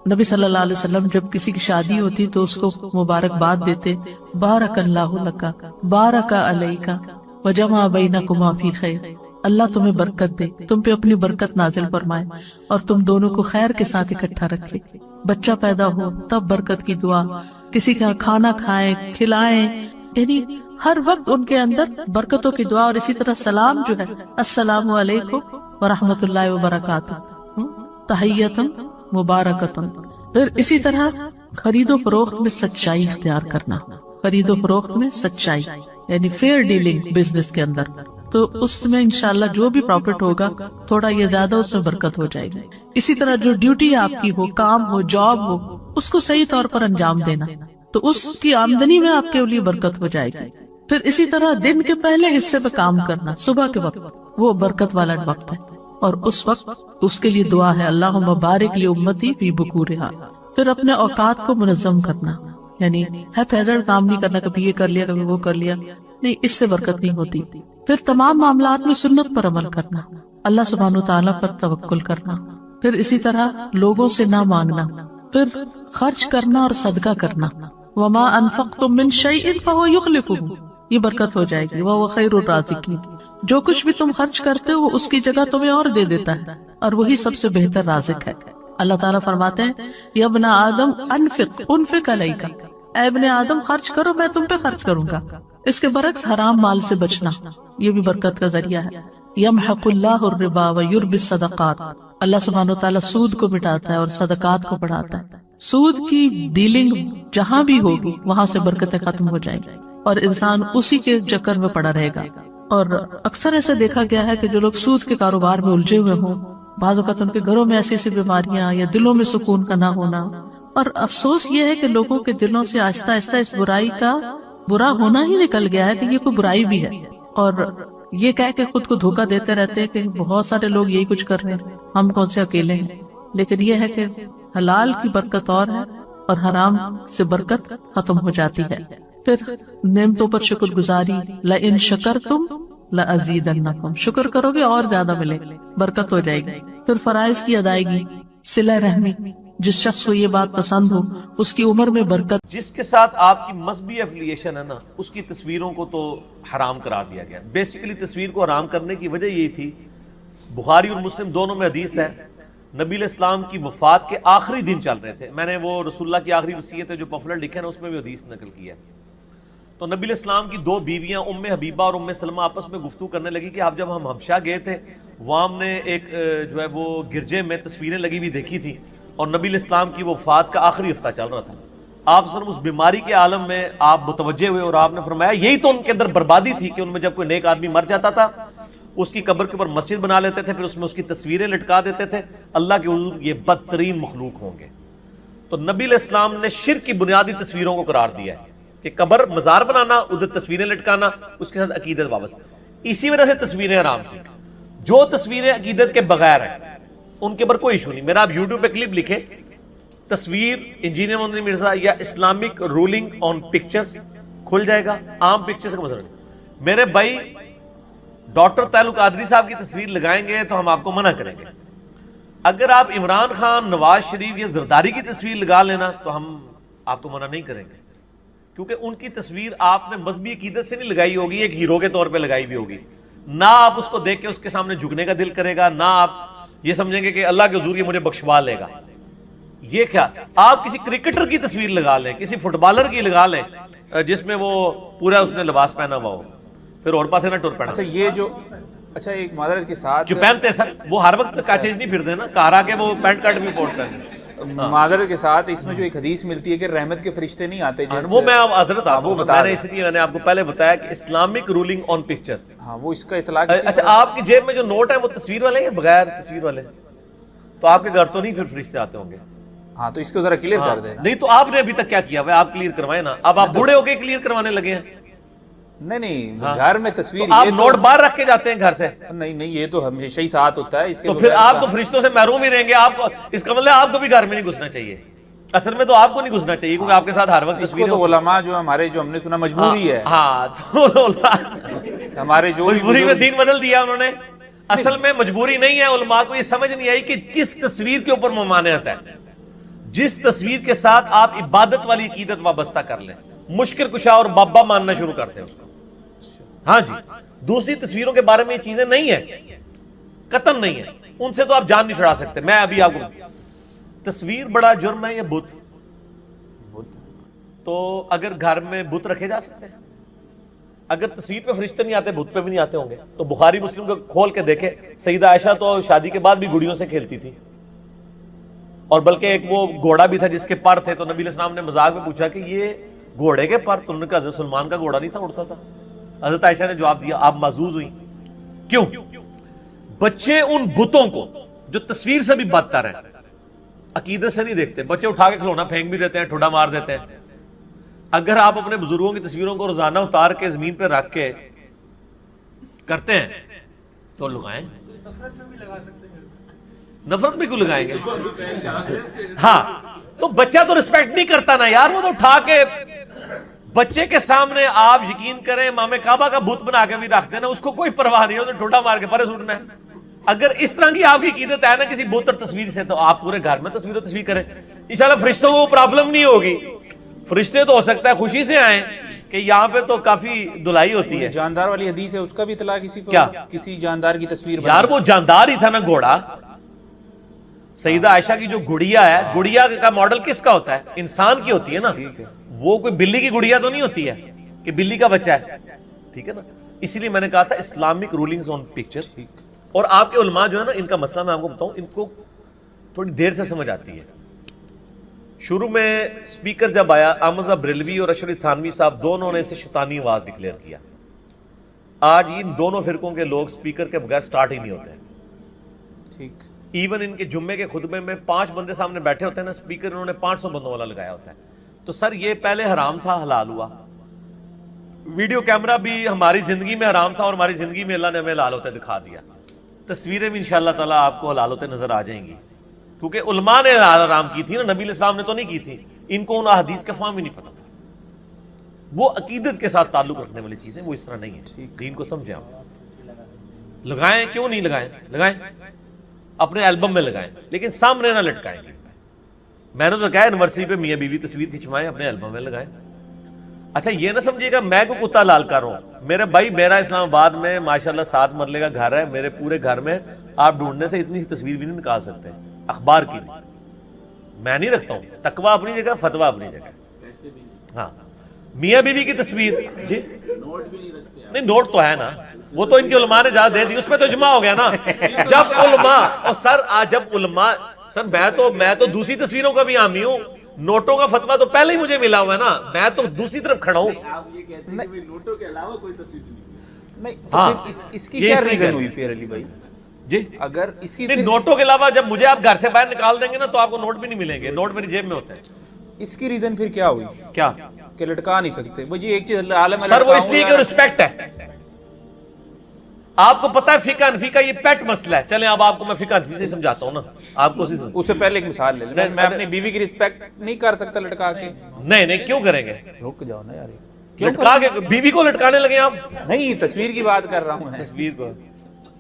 نبی صلی اللہ علیہ وسلم جب کسی کی شادی ہوتی تو اس کو مبارکباد دیتے، بارک اللہ لک بارک علیک وجمع بینکما فی خیر. اللہ تمہیں برکت دے، تم پہ اپنی برکت نازل فرمائے اور تم دونوں کو خیر کے ساتھ اکٹھا رکھے. بچہ پیدا ہو تب برکت کی دعا، کسی کا کھانا کھائیں کھلائیں، یعنی ہر وقت ان کے اندر برکتوں کی دعا. اور اسی طرح سلام جو ہے السلام علیکم ورحمۃ اللہ وبرکاتہ، تحیۃ مبارکۃ. پھر اسی طرح خرید و فروخت میں سچائی اختیار کرنا. خرید و فروخت میں سچائی یعنی فیئر ڈیلنگ بزنس کے اندر، تو اس میں انشاءاللہ جو بھی پروفٹ ہوگا تھوڑا یہ زیادہ اس میں برکت ہو جائے گی. اسی طرح جو ڈیوٹی آپ کی ہو، کام ہو، جاب ہو، اس کو صحیح طور پر انجام دینا، تو اس کی آمدنی میں آپ کے لیے برکت ہو جائے گی. پھر اسی طرح دن کے پہلے حصے پہ کام کرنا، صبح کے وقت، وہ برکت والا وقت ہے، اور اس وقت اس کے لیے دعا ہے اللہم بارک لی امتی فی بکورہا. پھر اپنے اوقات کو منظم کرنا، یعنی ہے فیضر کام نہیں کرنا، کبھی یہ کر لیا کبھی وہ کر لیا. نہیں اس سے برکت نہیں ہوتی. پھر تمام معاملات میں سنت پر عمل کرنا، اللہ سبحانہ وتعالیٰ پر توکل کرنا، پھر اسی طرح لوگوں سے نہ مانگنا، پھر خرچ کرنا اور صدقہ کرنا. وما انفقتم من شیء فهو یخلفہ، یہ برکت ہو جائے گی. وہو خیر الرازقین، جو کچھ بھی تم خرچ کرتے ہو وہ اس کی جگہ تمہیں اور دے دیتا ہے اور وہی سب سے بہتر رازق ہے. اللہ تعالیٰ فرماتے ہیں یا ابن آدم انفق علیک، اے ابن آدم خرچ کرو میں تم پہ خرچ کروں گا. اس کے برعکس حرام مال سے بچنا یہ بھی برکت کا ذریعہ ہے. یمحق اللہ الربا ویربی الصدقات، اللہ سبحانہ وتعالیٰ سود کو مٹاتا ہے اور صدقات کو بڑھاتا ہے. سود کی ڈیلنگ جہاں بھی ہوگی وہاں سے برکتیں ختم ہو جائیں گی اور انسان اسی کے چکر میں پڑا رہے گا. اور اکثر ایسے دیکھا گیا ہے کہ جو لوگ سود کے کاروبار میں الجھے ہوئے ہوں، بعض اوقات ان کے گھروں میں ایسی ایسی بیماریاں یا دلوں میں سکون کا نہ ہونا، اور افسوس یہ ہے کہ لوگوں کے دلوں سے آہستہ آہستہ اس برائی کا برا ہونا ہی نکل گیا ہے کہ یہ کوئی برائی بھی ہے، اور یہ کہہ کے خود کو دھوکہ دیتے رہتے ہیں کہ بہت سارے لوگ یہی کچھ کر رہے ہیں، ہم کون سے اکیلے ہیں. لیکن یہ ہے کہ حلال کی برکت اور ہے اور حرام سے برکت ختم ہو جاتی ہے. پھر نعمتوں پر شکر گزاری، لئن شکرتم لأزیدنکم، شکر کرو گے اور زیادہ ملے، برکت ہو جائے گی. پھر فرائض کی ادائیگی، صلہ رحمی، جس شخص کو یہ بات پسند ہو اس کی عمر میں برکت. جس کے ساتھ آپ کی مذہبی افیلیشن ہے نا، اس کی تصویروں کو تو حرام قرار دیا گیا. بیسیکلی تصویر کو حرام کرنے کی وجہ یہی تھی، بخاری اور مسلم دونوں میں حدیث ہے، نبی علیہ السلام کی وفات کے آخری دن چل رہے تھے. میں نے وہ رسول اللہ کی آخری وصیت ہے جو پمفلٹ لکھے نا، اس میں بھی حدیث نقل کیا ہے. تو نبی علیہ السلام کی دو بیویاں ام حبیبہ اور ام سلمہ آپس میں گفتگو کرنے لگی کہ آپ جب ہم حبشہ گئے تھے وہاں ہم نے ایک جو ہے وہ گرجے میں تصویریں لگی ہوئی دیکھی تھی اور نبی علیہ السلام کی وفات کا آخری ہفتہ چل رہا تھا. آپ صرف اس بیماری کے عالم میں آپ متوجہ ہوئے اور آپ نے فرمایا یہی تو ان کے اندر بربادی تھی کہ ان میں جب کوئی نیک آدمی مر جاتا تھا اس کی قبر کے اوپر مسجد بنا لیتے تھے، پھر اس میں اس کی تصویریں لٹکا دیتے تھے. اللہ کے حضور یہ بدترین مخلوق ہوں گے. تو نبی علیہ السلام نے شرک کی بنیادی تصویروں کو قرار دیا ہے کہ قبر مزار بنانا، ادھر تصویریں لٹکانا، اس کے ساتھ عقیدت وابستہ. اسی وجہ سے تصویریں حرام تھی. جو تصویریں عقیدت کے بغیر ہیں ان کے اوپر کوئی ایشو نہیں. میرا آپ یوٹیوب پہ کلپ لکھے تصویر انجینئر محمد مرزا یا اسلامک رولنگ آن پکچرز، کھل جائے گا. عام پکچرز کا مسئلہ نہیں. میرے بھائی ڈاکٹر تعلق قادری صاحب کی تصویر لگائیں گے تو ہم آپ کو منع کریں گے. اگر آپ عمران خان، نواز شریف یا زرداری کی تصویر لگا لینا تو ہم آپ کو منع نہیں کریں گے، کیونکہ ان کی تصویر آپ نے مذہبی عقیدت سے نہیں لگائی ہوگی، ایک ہیرو کے طور پہ لگائی ہوئی ہوگی. نہ آپ اس کو دیکھ کے اس کے سامنے جھکنے کا دل کرے گا، نہ آپ یہ سمجھیں گے کہ اللہ کے حضور یہ مجھے بخشوا لے گا. یہ کیا، آپ کسی کرکٹر کی تصویر لگا لیں، کسی فٹ بالر کی لگا لیں جس میں وہ پورا اس نے لباس پہنا ہوا ہو، پھر اور پاسے نہ ٹور پہنا. اچھا یہ جو ایک معذرت کے ساتھ جو پہنتے ہیں سر وہ ہر وقت کاچیز نہیں پھرتے نا، کارا کے وہ پینٹ کٹ بھی پورٹ کرتے. معذرت کے ساتھ اس میں جو ایک حدیث ملتی ہے کہ رحمت کے فرشتے نہیں آتے، وہ میں حضرت آپ کو بتا رہا ہوں، اس لیے میں نے آپ کو پہلے بتایا کہ اسلامک رولنگ آن پکچر. ہاں وہ اس کا اطلاق. اچھا آپ کی جیب میں جو نوٹ ہیں وہ تصویر والے ہیں یا بغیر تصویر والے؟ تو آپ کے گھر تو نہیں پھر فرشتے آتے ہوں گے. ہاں تو اس کو ذرا کلیئر کر دینا. نہیں تو آپ نے ابھی تک کیا کیا ہوا، آپ کلیئر کروائیں نا. اب آپ بوڑھے ہو کے کلیئر کروانے لگے ہیں. نہیں گھر میں تصویر آپ نوٹ باہر رکھ کے جاتے ہیں گھر سے؟ نہیں یہ تو ہمیشہ ہی ساتھ ہوتا ہے. اس کے تو پھر آپ تو فرشتوں سے محروم ہی رہیں گے. آپ اس کا مطلب آپ کو بھی گھر میں نہیں گھسنا چاہیے. اصل میں تو آپ کو نہیں گھسنا چاہیے کیونکہ آپ کے ساتھ ہر وقت تصویر. تو علماء جو ہمارے جو ہم نے سنا مجبوری ہے. ہاں تو ہمارے جو مجبوری میں دین بدل دیا انہوں نے. اصل میں مجبوری نہیں ہے. علماء کو یہ سمجھ نہیں آئی کہ کس تصویر کے اوپر ممانعت ہے. جس تصویر کے ساتھ آپ عبادت والی عقیدت وابستہ کر لیں، مشکل کشا اور بابا ماننا شروع کرتے ہیں اس کو. ہاں جی، دوسری تصویروں کے بارے میں یہ چیزیں نہیں ہیں، قطعاً نہیں ہیں. ان سے تو آپ جان نہیں چھڑا سکتے. میں ابھی آپ کو تصویر بڑا جرم ہے یا بت؟ تو اگر گھر میں بت رکھے جا سکتے ہیں؟ اگر تصویر پہ فرشتے نہیں آتے بت پہ بھی نہیں آتے ہوں گے. تو بخاری مسلم کو کھول کے دیکھے، سیدہ عائشہ تو شادی کے بعد بھی گھڑیوں سے کھیلتی تھی، اور بلکہ ایک وہ گھوڑا بھی تھا جس کے پر تھے. تو نبی علیہ السلام نے مذاق میں پوچھا کہ یہ گھوڑے کے پر؟ تو انہوں نے کہا حضرت سلمان کا گھوڑا نہیں تھا، اڑتا تھا. حضرت عائشہ نے جواب دیا آپ محظوظ ہوئی. کیوں؟ بچے ان بتوں کو جو تصویر سے بھی بدتر ہیں عقیدت سے نہیں دیکھتے. بچے اٹھا کے کھلونا پھینک بھی دیتے ہیں، ٹھوڈا مار دیتے ہیں. اگر آپ اپنے بزرگوں کی تصویروں کو روزانہ اتار کے زمین پہ رکھ کے کرتے ہیں تو لگائیں. نفرت بھی کیوں لگائیں گے؟ ہاں تو بچہ تو رسپیکٹ نہیں کرتا نا یار. وہ تو اٹھا کے بچے کے سامنے آپ یقین کریں امام کعبہ کا بت بنا کے بھی رکھ دینا، اس کو کوئی پرواہ نہیں ہے، اسے ٹھوٹا مار کے پرے سوٹنا ہے۔ اگر اس طرح کی آپ کی عقیدت ہے نا کسی بت اور تصویر سے، تو آپ پورے گھر میں تصویر و تصویر کریں، انشاءاللہ فرشتوں کو پرابلم نہیں ہوگی۔ فرشتے تو ہو سکتا ہے خوشی سے آئیں کہ یہاں پہ تو کافی دلائی ہوتی ہے۔ جاندار والی حدیث ہے، اس کا بھی اطلاع کسی پر؟ کیا؟ کسی جاندار کی تصویر یار وہ جاندار ہی تھا نا گھوڑا۔ سیدہ عائشہ کی جو گڑیا ہے، گڑیا کا ماڈل کس کا ہوتا ہے؟ انسان کی ہوتی ہے نا، وہ کوئی بلی کی گڑیا تو نہیں ہوتی ہے کہ بلی کا بچہ ہے، ٹھیک ہے نا۔ اسی لیے میں نے کہا تھا اسلامک رولنگز آن پکچر۔ اور آپ کے علماء جو ہے نا، ان کا مسئلہ میں آپ کو بتاؤں، ان کو تھوڑی دیر سے سمجھ آتی ہے۔ شروع میں سپیکر جب آیا، احمد بریلوی اور اشرف تھانوی صاحب دونوں نے اسے شیطانی آواز ڈکلیئر کیا۔ آج ان دونوں فرقوں کے لوگ سپیکر کے بغیر سٹارٹ ہی نہیں ہوتے ہیں۔ ٹھیک، ایون ان کے جمعے کے خطبے میں 5 بندے سامنے بیٹھے ہوتے ہیں نا، سپیکر انہوں نے 500 بندوں والا لگایا ہوتا ہے۔ تو سر یہ پہلے حرام تھا، حلال ہوا۔ ویڈیو کیمرہ بھی ہماری زندگی میں حرام تھا اور ہماری زندگی میں اللہ نے ہمیں حلال ہوتے دکھا دیا۔ تصویریں بھی انشاءاللہ تعالیٰ آپ کو حلال ہوتے نظر آ جائیں گی، کیونکہ علماء نے حرام کی تھی نا، نبی علیہ السلام نے تو نہیں کی تھی۔ ان کو ان احادیث کا فہم ہی نہیں پتا تھا۔ وہ عقیدت کے ساتھ تعلق رکھنے والی چیزیں وہ اس طرح نہیں ہے۔ دین کو سمجھیں آپ، لگائیں کیوں نہیں لگائیں، لگائیں اپنے البم میں لگائیں، لیکن سامنے نہ لٹکائیں گے۔ میں نے تو کہا اینیورسری پہ میاں بیوی تصویر کھنچوائیں، اپنے البم میں لگائیں۔ اچھا یہ نہ سمجھیے گا میں کو کتا لال کر رہا ہوں۔ میرے بھائی، میرا اسلام آباد میں ماشاءاللہ 7 مرلے کا گھر ہے، میرے پورے گھر میں آپ ڈھونڈنے سے اتنی سی تصویر بھی نہیں نکال سکتے، اخبار کی نہیں۔ میں نہیں رکھتا ہوں، تقویٰ اپنی جگہ، فتویٰ اپنی جگہ۔ ہاں میاں بیوی کی تصویر جی نہیں، نوٹ تو ہے نا، وہ تو ان کے علماء نے اجازت دے دی، اس پہ تو اجماع ہو گیا نا۔ جب علماء اور سر جب علماء، سر میں تو دوسری تصویروں کا بھی حامی ہوں، نوٹوں کا فتویٰ تو پہلے ہی مجھے ملا ہوا ہے نا، میں تو دوسری طرف کھڑا ہوں۔ آپ یہ کہتے ہیں کہ نوٹوں کے علاوہ کوئی تصویر نہیں؟ نہیں تو پھر اس کی کیا ریزن ہوئی پھر علی بھائی؟ جی اگر اسی نہیں، نوٹوں کے علاوہ جب مجھے آپ گھر سے باہر نکال دیں گے نا تو آپ کو نوٹ بھی نہیں ملیں گے، نوٹ میری جیب میں ہوتے ہیں۔ اس کی ریزن پھر کیا ہوئی کیا کہ لٹکا نہیں سکتے؟ وہ جی ایک چیز عالم سر، وہ اس لیے کہ رسپیکٹ ہے۔ آپ کو پتا ہے فقہ حنفی کا یہ پیٹ مسئلہ ہے، چلیں اب آپ کو میں فقہ حنفی سے سمجھاتا ہوں نا، آپ کو اس سے پہلے ایک مثال لے لیں، میں اپنی بیوی کی رسپیکٹ نہیں کر سکتا لٹکا کے؟ نہیں کیوں کریں گے؟ رک جاؤ نا یار، لٹکا کے بیوی کو لٹکانے لگے آپ؟ نہیں تصویر کی بات کر رہا ہوں میں، تصویر کو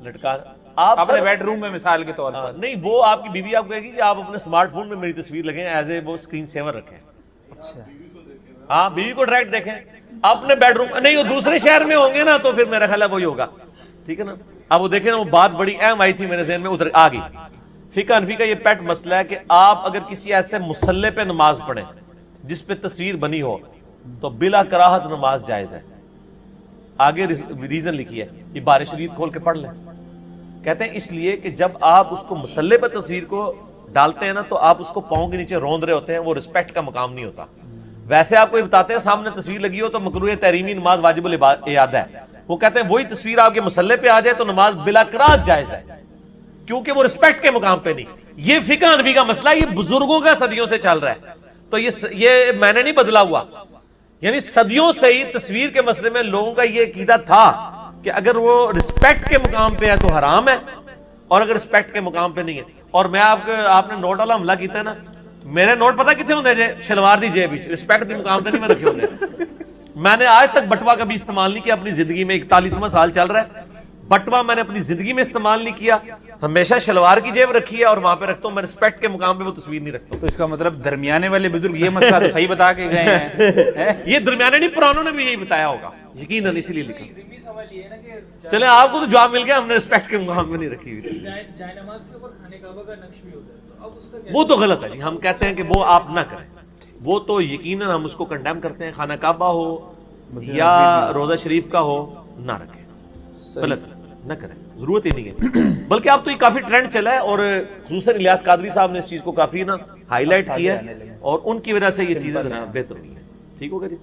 لٹکا آپ اپنے بیڈ روم میں مثال کے طور پر۔ نہیں، وہ آپ کی بیوی آپ کو کہے گی کہ آپ اپنے اسمارٹ فون میں میری تصویر لگیں، ایز اے وہ اسکرین سیور رکھیں۔ اچھا ہاں بیوی کو ڈائریکٹ دیکھیں اپنے بیڈ روم، نہیں وہ دوسرے شہر میں ہوں گے نا تو پھر میرا خیال ہے وہی ہوگا، ٹھیک ہے نا۔ اب وہ دیکھیں نا، وہ بات بڑی اہم آئی تھی میرے ذہن میں، ادھر آ گئی۔ فقہ حنفی کا یہ پیٹ مسئلہ ہے کہ آپ اگر کسی ایسے مصلی پہ نماز پڑھیں جس پہ تصویر بنی ہو تو بلا کراہت نماز جائز ہے۔ آگے ریزن لکھی ہے، یہ بارش شریف کھول کے پڑھ لیں۔ کہتے ہیں اس لیے کہ جب آپ اس کو مصلی پہ تصویر کو ڈالتے ہیں نا تو آپ اس کو پاؤں کے نیچے روند رہے ہوتے ہیں، وہ رسپیکٹ کا مقام نہیں ہوتا۔ ویسے آپ کو یہ بتاتے ہیں سامنے تصویر لگی ہو تو مکروہ تحریمی نماز واجب الاعادہ ہے، وہ کہتے ہیں وہی تصویر آپ کے مصلی پہ آ جائے تو نماز بلا کراہت جائز ہے، کیونکہ وہ رسپیکٹ کے مقام پہ نہیں۔ یہ فقہ حنفی کا مسئلہ، یہ بزرگوں کا صدیوں سے چل رہا ہے، تو یہ میں نے نہیں بدلا ہوا، یعنی صدیوں سے ہی تصویر کے مسئلے میں لوگوں کا یہ عقیدہ تھا کہ اگر وہ رسپیکٹ کے مقام پہ ہے تو حرام ہے، اور اگر رسپیکٹ کے مقام پہ نہیں ہے۔ اور میں آپ نے نوٹ والا حملہ کیتا ہے نا، میرے نوٹ پتہ کتنے ہوندے جے؟ شلوار دی جیب وچ، رسپیکٹ دی مقام تے نہیں میں رکھے ہوندے۔ میں نے آج تک بٹوا کبھی استعمال نہیں کیا اپنی زندگی میں، 41واں سال چل رہا ہے، بٹوا میں نے اپنی زندگی میں استعمال نہیں کیا، ہمیشہ شلوار کی جیب رکھی ہے اور وہاں پہ رکھتا ہوں، میں رسپیکٹ کے مقام پہ وہ تصویر نہیں رکھتا ہوں۔ تو اس کا مطلب درمیانے والے بزرگ یہ مسئلہ تو صحیح بتا کے گئے ہیں۔ یہ درمیانے نہیں، پرانوں نے بھی یہی بتایا ہوگا یقیناً، اسی لیے لکھا۔ چلیں آپ کو تو جواب مل گیا، ہم نے رسپیکٹ کے مقام پہ نہیں رکھی ہوئی۔ وہ تو غلط ہے جی، ہم کہتے ہیں کہ وہ آپ نہ کریں، وہ تو یقیناً ہم اس کو کنڈیم کرتے ہیں، خانہ کعبہ ہو یا روضہ شریف کا ہو نہ رکھیں، غلط نہ کریں، ضرورت ہی نہیں ہے۔ بلکہ اب تو یہ کافی ٹرینڈ چلا ہے، اور خصوصاً الیاس قادری صاحب نے اس چیز کو کافی نا ہائی لائٹ کیا ہے، اور ان کی وجہ سے یہ چیزیں بہتر ہوئی ہیں۔ ٹھیک ہوگا جی؟